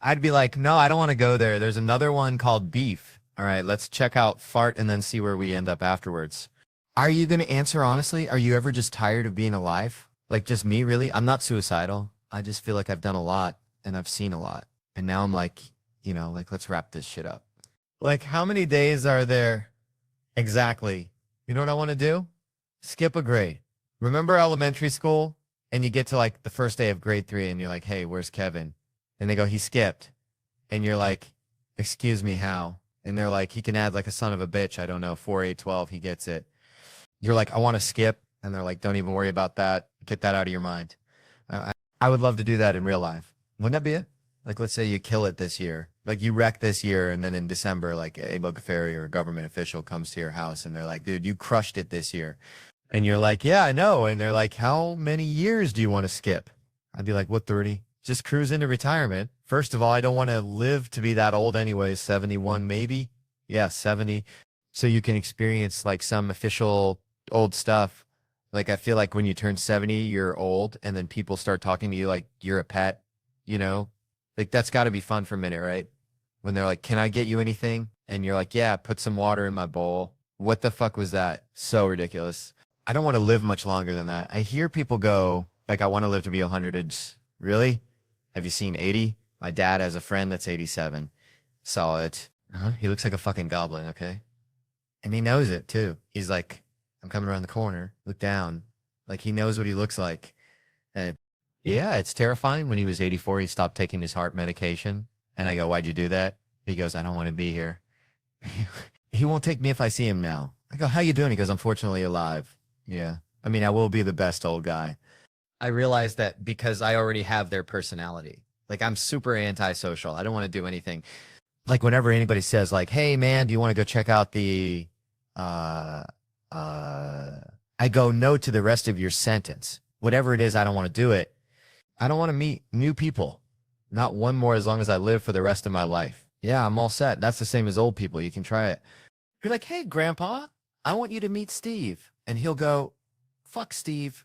I'd be like, no, I don't want to go there. There's another one called Beef. All right, let's check out Fart and then see where we end up afterwards. Are you going to answer honestly? Are you ever just tired of being alive? Like just me, really? I'm not suicidal. I just feel like I've done a lot and I've seen a lot. And now I'm like, like, let's wrap this shit up. Like, how many days are there exactly? You know what I want to do? Skip a grade. Remember elementary school? And you get to like the first day of grade 3 and you're like, hey, where's Kevin? And they go, he skipped. And you're like, excuse me, how? And they're like, he can add like a son of a bitch. I don't know, 4, 8, 12. He gets it. You're like, I want to skip. And they're like, don't even worry about that. Get that out of your mind. I would love to do that in real life. Wouldn't that be it? Like, let's say you kill it this year. Like, you wreck this year, and then in December, like, a Bugaferi or a government official comes to your house, and they're like, dude, you crushed it this year. And you're like, yeah, I know. And they're like, how many years do you want to skip? I'd be like, what, 30? Just cruise into retirement. First of all, I don't want to live to be that old anyway. 71, maybe. Yeah, 70. So you can experience, like, some official old stuff. Like, I feel like when you turn 70, you're old, and then people start talking to you like you're a pet, Like, that's got to be fun for a minute, right? When they're like, can I get you anything? And you're like, yeah, put some water in my bowl. What the fuck was that? So ridiculous. I don't want to live much longer than that. I hear people go, like, I want to live to be 100. It's, really? Have you seen 80? My dad has a friend that's 87. Saw it. He looks like a fucking goblin, okay? And he knows it, too. He's like, I'm coming around the corner. Look down. Like, he knows what he looks like. And yeah, it's terrifying. When he was 84, he stopped taking his heart medication. And I go, why'd you do that? He goes, I don't want to be here. He won't take me if I see him now. I go, how you doing? He goes, unfortunately alive. Yeah. I mean, I will be the best old guy. I realized that because I already have their personality. Like, I'm super antisocial. I don't want to do anything. Like, whenever anybody says, like, hey, man, do you want to go check out the, I go, no to the rest of your sentence. Whatever it is, I don't want to do it. I don't want to meet new people. Not one more as long as I live for the rest of my life. Yeah, I'm all set. That's the same as old people. You can try it. You're like, hey, Grandpa, I want you to meet Steve. And he'll go, fuck Steve.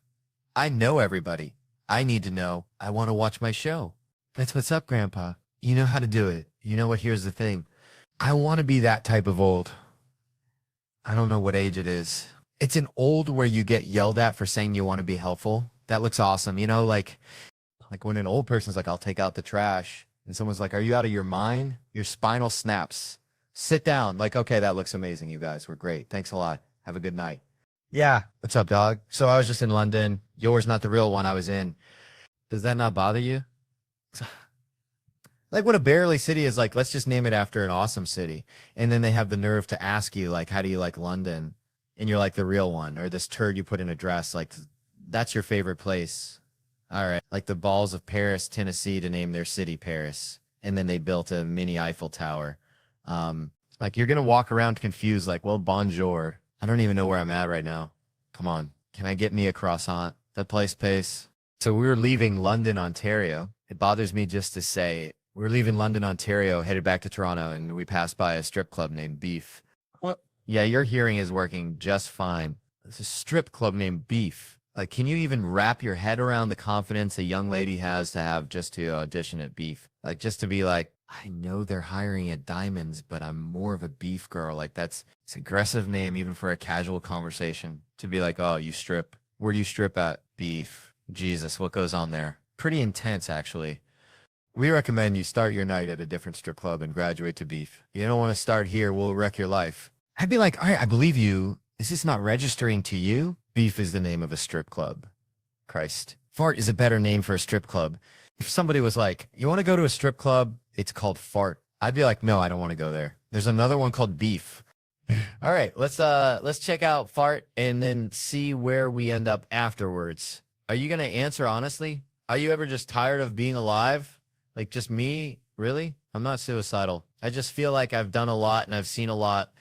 I know everybody. I need to know. I want to watch my show. That's what's up, Grandpa. You know how to do it. You know what? Here's the thing. I want to be that type of old. I don't know what age it is. It's an old where you get yelled at for saying you want to be helpful. That looks awesome. Like when an old person's like, I'll take out the trash. And someone's like, are you out of your mind? Your spinal snaps. Sit down. Like, okay, that looks amazing. You guys were great. Thanks a lot. Have a good night. Yeah. What's up, dog? So I was just in London. Yours, not the real one I was in. Does that not bother you? Like when a barely city is like, let's just name it after an awesome city. And then they have the nerve to ask you, like, how do you like London? And you're like the real one, or this turd you put in a dress. Like, that's your favorite place. All right. Like the balls of Paris, Tennessee to name their city Paris. And then they built a mini Eiffel Tower. Like you're going to walk around confused, like, well, bonjour. I don't even know where I'm at right now. Come on. Can I get me a croissant? That place pays. So we were leaving London, Ontario. It bothers me just to say it. We were leaving London, Ontario, headed back to Toronto, and we passed by a strip club named Beef. What? Yeah, your hearing is working just fine. It's a strip club named Beef. Like, can you even wrap your head around the confidence a young lady has to have just to audition at Beef? Like, just to be like, I know they're hiring at Diamonds, but I'm more of a beef girl. Like, it's an aggressive name even for a casual conversation. To be like, oh, you strip. Where do you strip at? Beef. Jesus, what goes on there? Pretty intense, actually. We recommend you start your night at a different strip club and graduate to Beef. You don't want to start here. We'll wreck your life. I'd be like, all right, I believe you. Is this not registering to you? Beef is the name of a strip club. Christ. Fart is a better name for a strip club. If somebody was like, you want to go to a strip club? It's called Fart. I'd be like, no, I don't want to go there. There's another one called Beef. All right, let's check out Fart and then see where we end up afterwards. Are you going to answer honestly? Are you ever just tired of being alive? Like just me? Really? I'm not suicidal. I just feel like I've done a lot and I've seen a lot.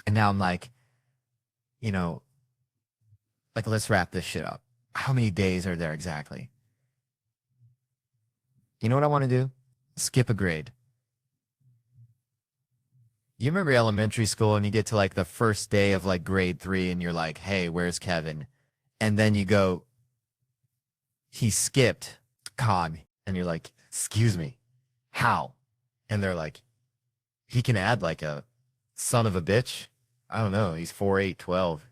And now I'm like, like, let's wrap this shit up. How many days are there exactly? You know what I want to do? Skip a grade. You remember elementary school and you get to like the first day of like grade 3 and you're like, hey, where's Kevin? And then you go, he skipped cog. And you're like, excuse me, how? And they're like, he can add like a son of a bitch. I don't know. He's 4, 8, 12.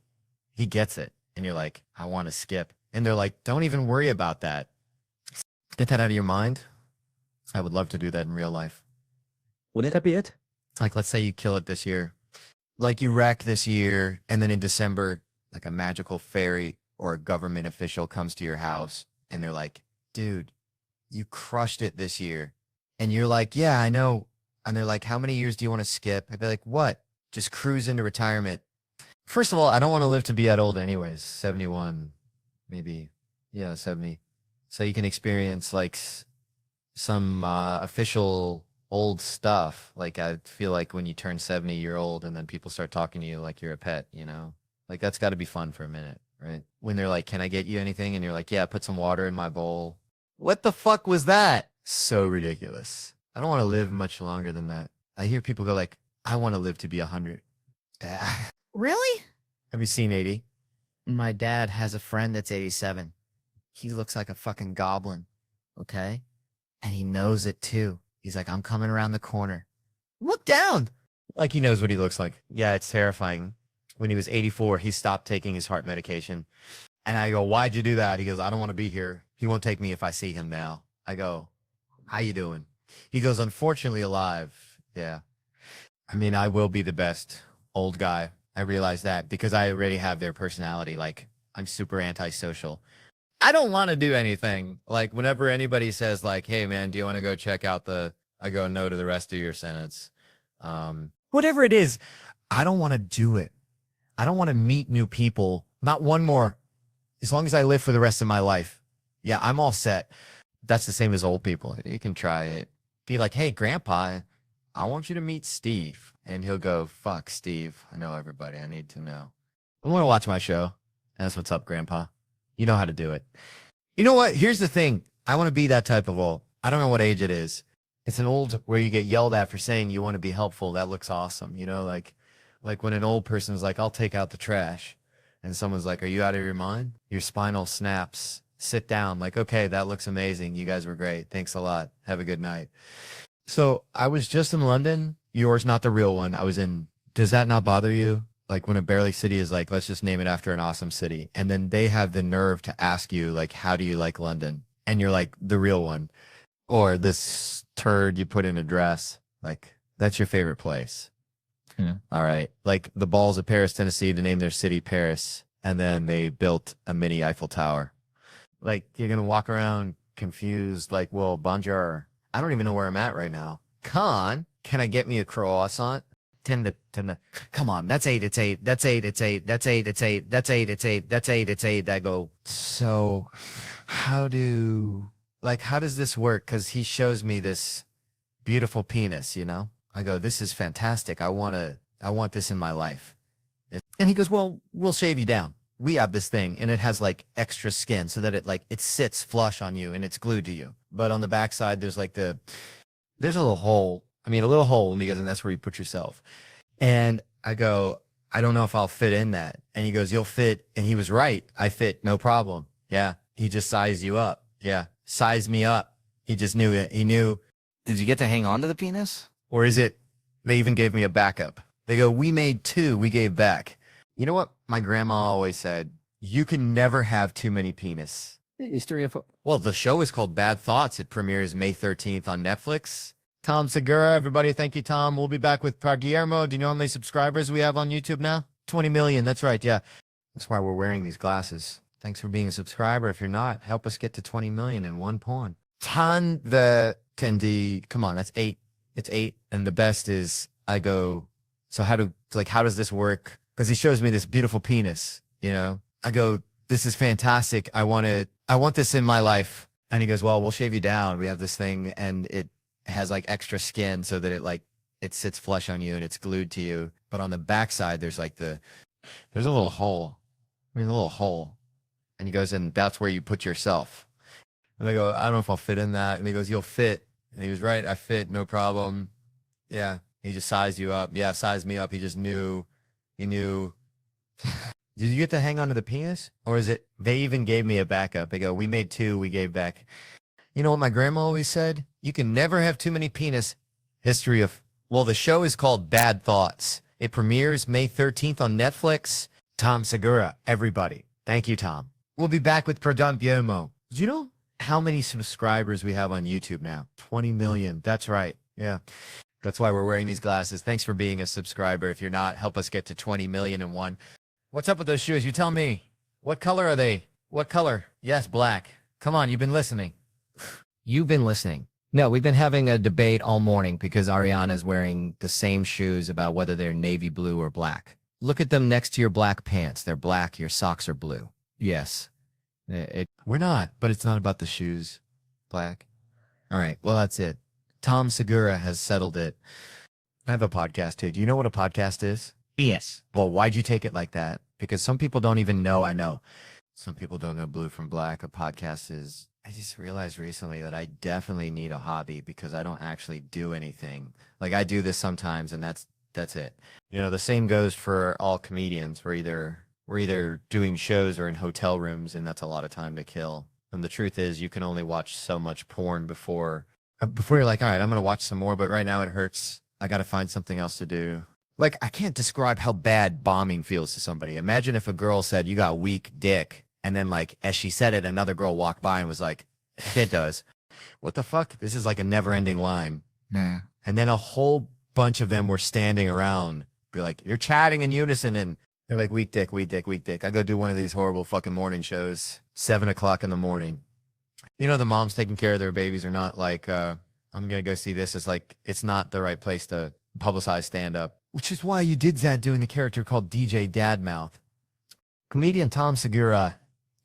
He gets it. And you're like, I want to skip. And they're like, don't even worry about that. Get that out of your mind. I would love to do that in real life. Wouldn't that be it? Like, let's say you kill it this year. Like, you wreck this year, and then in December, like a magical fairy or a government official comes to your house, and they're like, dude, you crushed it this year. And you're like, yeah, I know. And they're like, how many years do you want to skip? I'd be like, what? Just cruise into retirement. First of all, I don't want to live to be that old anyways. 71, maybe. Yeah, 70. So you can experience like some official old stuff. Like, I feel like when you turn 70, you're old, and then people start talking to you like you're a pet, you know? Like, that's got to be fun for a minute, right? When they're like, can I get you anything? And you're like, yeah, put some water in my bowl. What the fuck was that? So ridiculous. I don't want to live much longer than that. I hear people go like, I want to live to be 100. Really? Have you seen 80? My dad has a friend that's 87. He looks like a fucking goblin, okay? And he knows it too. He's like, I'm coming around the corner. Look down. Like, he knows what he looks like. Yeah, it's terrifying. When he was 84, he stopped taking his heart medication. And I go, why'd you do that? He goes, I don't want to be here. He won't take me if I see him now. I go, how you doing? He goes, unfortunately alive. Yeah. I mean, I will be the best old guy. I realize that because I already have their personality. Like, I'm super antisocial. I don't want to do anything. Like, whenever anybody says like, hey man, do you want to go check out I go no to the rest of your sentence. Whatever it is, I don't want to do it. I don't want to meet new people. Not one more. As long as I live for the rest of my life. Yeah, I'm all set. That's the same as old people. You can try it. Be like, hey, grandpa, I want you to meet Steve. And he'll go, fuck, Steve. I know everybody. I need to know. I want to watch my show. That's what's up, grandpa. You know how to do it. You know what? Here's the thing. I want to be that type of old. I don't know what age it is. It's an old where you get yelled at for saying you want to be helpful. That looks awesome. You know, like when an old person's like, I'll take out the trash. And someone's like, are you out of your mind? Your spinal snaps. Sit down. Like, okay, that looks amazing. You guys were great. Thanks a lot. Have a good night. So I was just in London. Yours, not the real one. I was in, does that not bother you? Like when a barely city is like, let's just name it after an awesome city. And then they have the nerve to ask you, like, how do you like London? And you're like, the real one. Or this turd you put in a dress. Like, that's your favorite place. Yeah. All right. Like the Balls of Paris, Tennessee, to name their city Paris. And then they built a mini Eiffel Tower. Like, you're going to walk around confused, like, well, bonjour. I don't even know where I'm at right now. Con, can I get me a croissant? 10 to, come on, that's 8, it's 8, that's 8, it's 8, that's 8, it's 8, that's 8, it's 8, that's 8, it's 8. I go, so how does this work? Because he shows me this beautiful penis, you know? I go, this is fantastic. I want this in my life. And he goes, well, we'll shave you down. We have this thing and it has like extra skin so that it sits flush on you and it's glued to you. But on the backside, there's a little hole. I mean, a little hole because and that's where you put yourself. And I go, I don't know if I'll fit in that. And he goes, you'll fit. And he was right. I fit. No problem. Yeah. He just sized you up. Yeah. Sized me up. He just knew it. He knew. Did you get to hang on to the penis? Or is it, they even gave me a backup. They go, we made 2, we gave back. You know what my grandma always said? You can never have too many penis. History of... Well, the show is called Bad Thoughts. It premieres May 13th on Netflix. Tom Segura, everybody, thank you, Tom. We'll be back with Guillermo. Do you know how many subscribers we have on YouTube now? 20 million, that's right, yeah. That's why we're wearing these glasses. Thanks for being a subscriber. If you're not, help us get to 20 million in one pawn. Ton the Candy, come on, that's 8. It's 8. And the best is, I go, so how does this work? Because he shows me this beautiful penis, you know? I go, this is fantastic. I want this in my life. And he goes, well, we'll shave you down. We have this thing and it has like extra skin so that it sits flush on you and it's glued to you. But on the backside, there's a little hole. I mean, a little hole. And he goes, and that's where you put yourself. And I go, I don't know if I'll fit in that. And he goes, you'll fit. And he was right. I fit. No problem. Yeah. He just sized you up. Yeah. Sized me up. He just knew. He knew. Did you get to hang on to the penis? Or is it, they even gave me a backup. They go, we made 2, we gave back. You know what my grandma always said? You can never have too many penis. History of, well, the show is called Bad Thoughts. It premieres May 13th on Netflix. Tom Segura, everybody. Thank you, Tom. We'll be back with Guillermo. Did you know how many subscribers we have on YouTube now. 20 million. That's right. Yeah. That's why we're wearing these glasses. Thanks for being a subscriber. If you're not, help us get to 20 million and one. What's up with those shoes? You tell me. What color are they? What color? Yes, black. Come on, you've been listening. You've been listening. No, we've been having a debate all morning because Ariana's wearing the same shoes about whether they're navy blue or black. Look at them next to your black pants. They're black. Your socks are blue. Yes. We're not, but it's not about the shoes. Black. All right. Well, that's it. Tom Segura has settled it. I have a podcast too. Do you know what a podcast is? Yes. Well, why'd you take it like that? Because some people don't even know. I know. Some people don't know blue from black. A podcast is, I just realized recently that I definitely need a hobby because I don't actually do anything. Like I do this sometimes and that's it. You know, the same goes for all comedians. We're either doing shows or in hotel rooms, and that's a lot of time to kill. And the truth is you can only watch so much porn before you're like, all right, I'm going to watch some more, but right now it hurts. I got to find something else to do. Like, I can't describe how bad bombing feels to somebody. Imagine if a girl said, you got weak dick. And then, like, as she said it, another girl walked by and was like, it does. What the fuck? This is like a never-ending line. Nah. And then a whole bunch of them were standing around. Be like, you're chatting in unison. And they're like, weak dick, weak dick, weak dick. I go do one of these horrible fucking morning shows, 7 o'clock in the morning. You know, the moms taking care of their babies are not like, I'm going to go see this. It's like, it's not the right place to publicize stand-up. Which is why you did that doing the character called DJ Dadmouth. Comedian Tom Segura,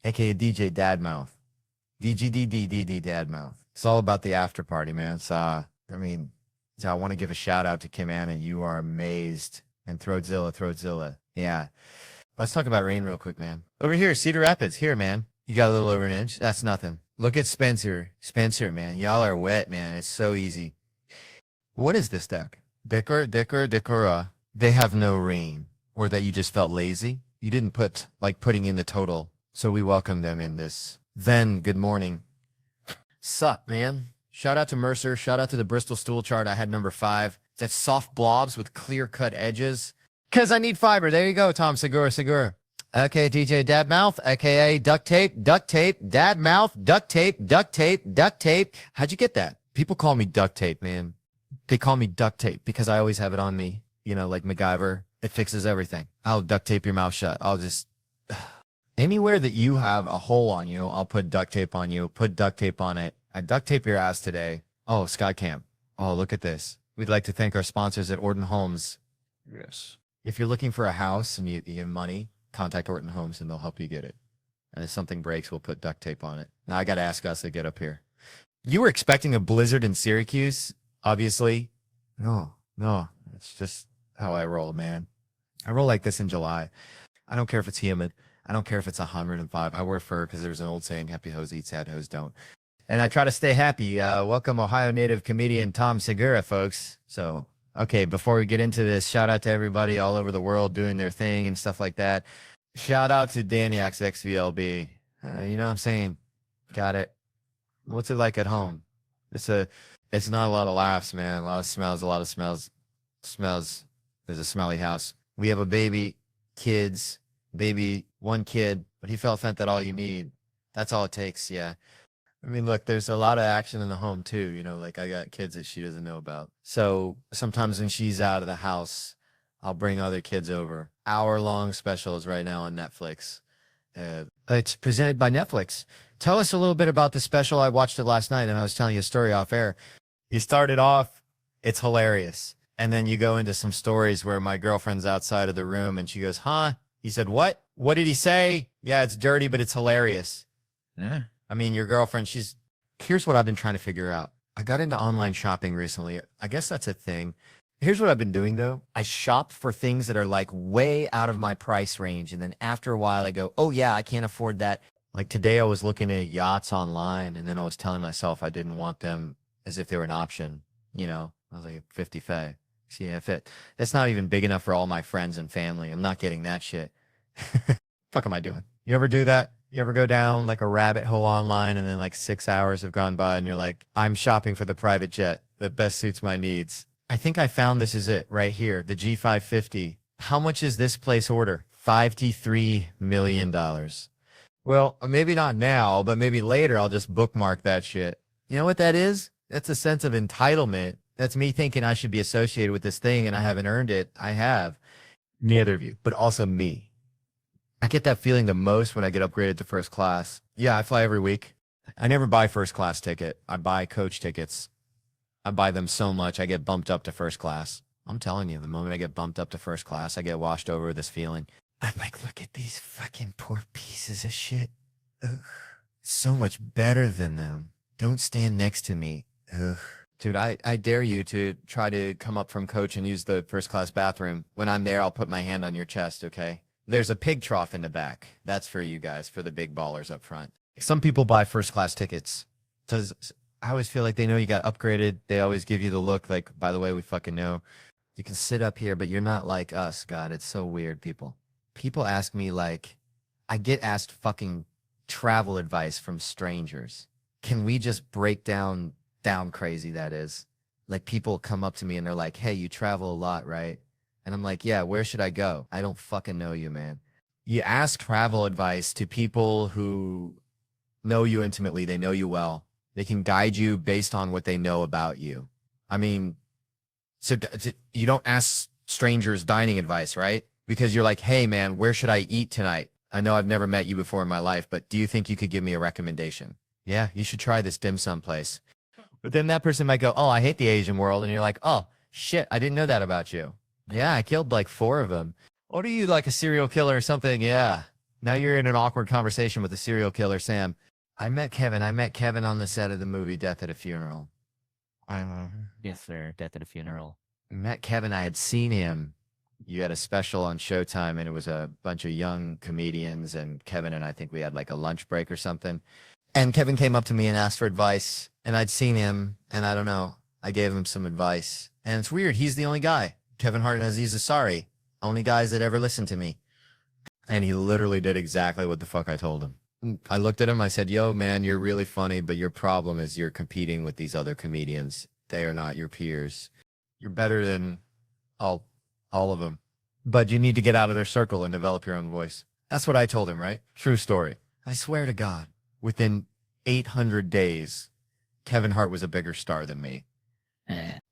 a.k.a. DJ Dadmouth. DGDDDD Dadmouth. It's all about the after party, man. It's, I want to give a shout-out to Kim Anna. You are amazed. And Throatzilla. Yeah. Let's talk about rain real quick, man. Over here, Cedar Rapids. Here, man. You got a little over an inch. That's nothing. Look at Spencer. Spencer, man. Y'all are wet, man. It's so easy. What is this deck? Decora. They have no rain. Or that you just felt lazy. You didn't putting in the total. So we welcome them in this. Then, good morning. Sup, man. Shout out to Mercer. Shout out to the Bristol stool chart. I had number 5. That's soft blobs with clear-cut edges. Because I need fiber. There you go, Tom Segura. Okay, DJ Dadmouth, a.k.a. duct tape, Dadmouth, duct tape. How'd you get that? People call me duct tape, man. They call me duct tape because I always have it on me. You know, like MacGyver. It fixes everything. I'll duct tape your mouth shut. I'll just... Anywhere that you have a hole on you, I'll put duct tape on you. Put duct tape on it. I duct tape your ass today. Oh, Skycamp. Oh, look at this. We'd like to thank our sponsors at Orton Homes. Yes. If you're looking for a house and you have money, contact Orton Homes and they'll help you get it. And if something breaks, we'll put duct tape on it. Now I got to ask Gus to get up here. You were expecting a blizzard in Syracuse, obviously. No. It's just how I roll, man. I roll like this in July. I don't care if it's humid. I don't care if it's 105. I wear fur because there's an old saying, happy hoes eat, sad hoes don't. And I try to stay happy. Welcome Ohio native comedian Tom Segura, folks. So, okay, before we get into this, shout out to everybody all over the world doing their thing and stuff like that. Shout out to Daniacs XVLB. You know what I'm saying? Got it. What's it like at home? It's not a lot of laughs, man. A lot of smells. There's a smelly house. We have a baby, kids, one kid, but he felt that all you need. That's all it takes, yeah. I mean, look, there's a lot of action in the home too. You know, like I got kids that she doesn't know about. So sometimes when she's out of the house, I'll bring other kids over. Hour-long specials right now on Netflix. It's presented by Netflix. Tell us a little bit about the special. I watched it last night and I was telling you a story off air. You started off, it's hilarious. And then you go into some stories where my girlfriend's outside of the room and she goes, huh? He said, what? What did he say? Yeah, it's dirty, but it's hilarious. Yeah. I mean, your girlfriend, here's what I've been trying to figure out. I got into online shopping recently. I guess that's a thing. Here's what I've been doing though. I shop for things that are like way out of my price range. And then after a while I go, oh yeah, I can't afford that. Like today I was looking at yachts online and then I was telling myself I didn't want them as if they were an option. You know, I was like 50 Faye. See if it. That's not even big enough for all my friends and family. I'm not getting that shit. Fuck am I doing? You ever do that? You ever go down like a rabbit hole online and then like 6 hours have gone by and you're like, I'm shopping for the private jet that best suits my needs. I think I found this is it right here. The G550. How much is this place order? $53 million. Well, maybe not now, but maybe later I'll just bookmark that shit. You know what that is? That's a sense of entitlement. That's me thinking I should be associated with this thing and I haven't earned it. I have. Neither of you, but also me. I get that feeling the most when I get upgraded to first class. Yeah, I fly every week. I never buy first class ticket. I buy coach tickets. I buy them so much I get bumped up to first class. I'm telling you, the moment I get bumped up to first class, I get washed over with this feeling. I'm like, look at these fucking poor pieces of shit. Ugh. So much better than them. Don't stand next to me. Ugh. Dude, I dare you to try to come up from coach and use the first class bathroom. When I'm there, I'll put my hand on your chest, okay? There's a pig trough in the back. That's for you guys, for the big ballers up front. Some people buy first class tickets because I always feel like they know you got upgraded. They always give you the look like, by the way, we fucking know. You can sit up here, but you're not like us. God, it's so weird, people. People ask me like, I get asked fucking travel advice from strangers. Can we just break down crazy that is? Like people come up to me and they're like, hey, you travel a lot, right? And I'm like, yeah, where should I go? I don't fucking know you, man. You ask travel advice to people who know you intimately. They know you well. They can guide you based on what they know about you. I mean, so you don't ask strangers dining advice, right? Because you're like, hey, man, where should I eat tonight? I know I've never met you before in my life, but do you think you could give me a recommendation? Yeah, you should try this dim sum place. But then that person might go, oh, I hate the Asian world. And you're like, oh, shit, I didn't know that about you. Yeah, I killed like 4 of them. What are you, like a serial killer or something? Yeah. Now you're in an awkward conversation with a serial killer, Sam. I met Kevin on the set of the movie Death at a Funeral. Yes, sir. Death at a funeral. Met Kevin. I had seen him. You had a special on Showtime, and it was a bunch of young comedians, and Kevin and I think we had like a lunch break or something. And Kevin came up to me and asked for advice, and I'd seen him, and I don't know, I gave him some advice. And it's weird. He's the only guy. Kevin Hart and Aziz Ansari, only guys that ever listened to me. And he literally did exactly what the fuck I told him. I looked at him. I said, yo, man, you're really funny, but your problem is you're competing with these other comedians. They are not your peers. You're better than all of them. But you need to get out of their circle and develop your own voice. That's what I told him, right? True story. I swear to God, within 800 days, Kevin Hart was a bigger star than me.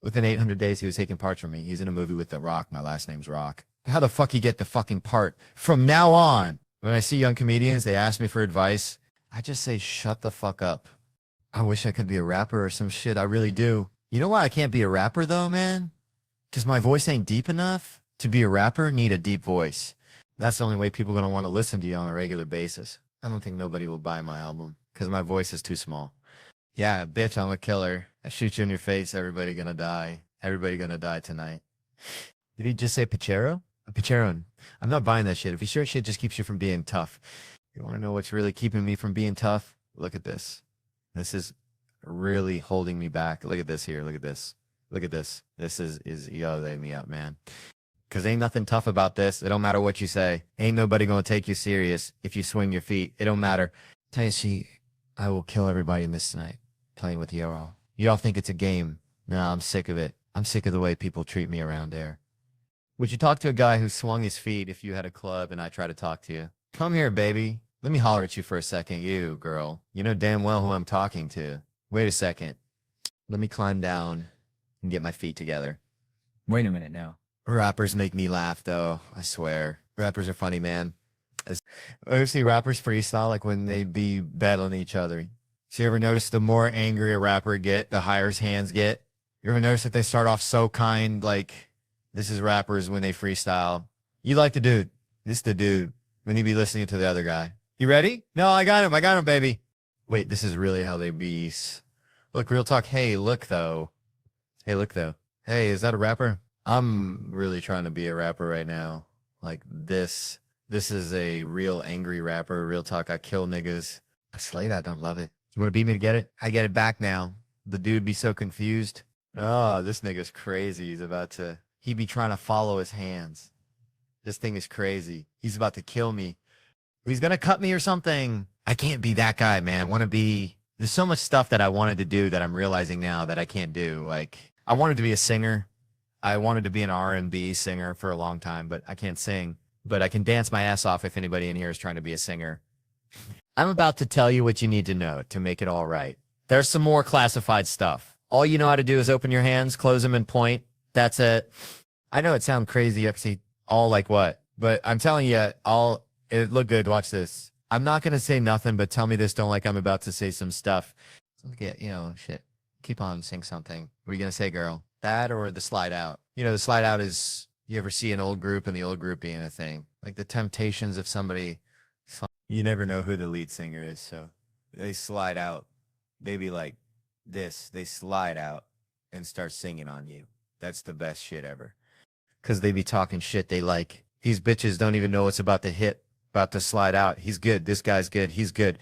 Within 800 days, he was taking parts from me. He's in a movie with The Rock. My last name's Rock. How the fuck you get the fucking part? From now on, when I see young comedians, they ask me for advice, I just say, shut the fuck up. I wish I could be a rapper or some shit. I really do. You know why I can't be a rapper though, man? Because my voice ain't deep enough. To be a rapper, need a deep voice. That's the only way people are going to want to listen to you on a regular basis. I don't think nobody will buy my album because my voice is too small. Yeah, bitch, I'm a killer. I shoot you in your face. Everybody gonna die. Everybody gonna die tonight. Did he just say Pachero? Pachero. I'm not buying that shit. If you sure shit just keeps you from being tough. You want to know what's really keeping me from being tough? Look at this. This is really holding me back. Look at this here. Look at this. Look at this. This is yelling me up, man. Because ain't nothing tough about this. It don't matter what you say. Ain't nobody going to take you serious if you swing your feet. It don't matter. Tell you, see, I will kill everybody in this tonight playing with y'all. Y'all think it's a game. No, I'm sick of it. I'm sick of the way people treat me around there. Would you talk to a guy who swung his feet if you had a club and I try to talk to you? Come here, baby. Let me holler at you for a second. You, girl. You know damn well who I'm talking to. Wait a second. Let me climb down and get my feet together. Wait a minute now. Rappers make me laugh, though. I swear. Rappers are funny, man. I see rappers freestyle like when they be battling each other. So you ever notice the more angry a rapper get, the higher his hands get? You ever notice that they start off so kind, like this is rappers when they freestyle. You like the dude. This the dude. When you be listening to the other guy. You ready? No, I got him, baby. Wait, this is really how they be. Look, real talk. Hey, look though. Hey, look though. Hey, is that a rapper? I'm really trying to be a rapper right now. Like this. This is a real angry rapper. Real talk. I kill niggas. I slay that. Don't love it. You want to beat me to get it? I get it back now. The dude be so confused. Oh, this nigga's crazy. He be trying to follow his hands. This thing is crazy. He's about to kill me. He's going to cut me or something. I can't be that guy, man. There's so much stuff that I wanted to do that I'm realizing now that I can't do. Like, I wanted to be a singer. I wanted to be an R&B singer for a long time, but I can't sing. But I can dance my ass off if anybody in here is trying to be a singer. I'm about to tell you what you need to know to make it all right. There's some more classified stuff. All you know how to do is open your hands, close them, and point. That's it. I know it sounds crazy, actually, all like what? But I'm telling you, it look good. Watch this. I'm not going to say nothing, but tell me this. Don't like I'm about to say some stuff. Look at, shit. Keep on saying something. What are you going to say, girl? That or the slide out? The slide out is, you ever see an old group and the old group being a thing? Like the temptations of somebody. You never know who the lead singer is, so they slide out. They be like this. They slide out and start singing on you. That's the best shit ever. Because they be talking shit they like. These bitches don't even know what's about to hit, about to slide out. He's good. This guy's good. He's good.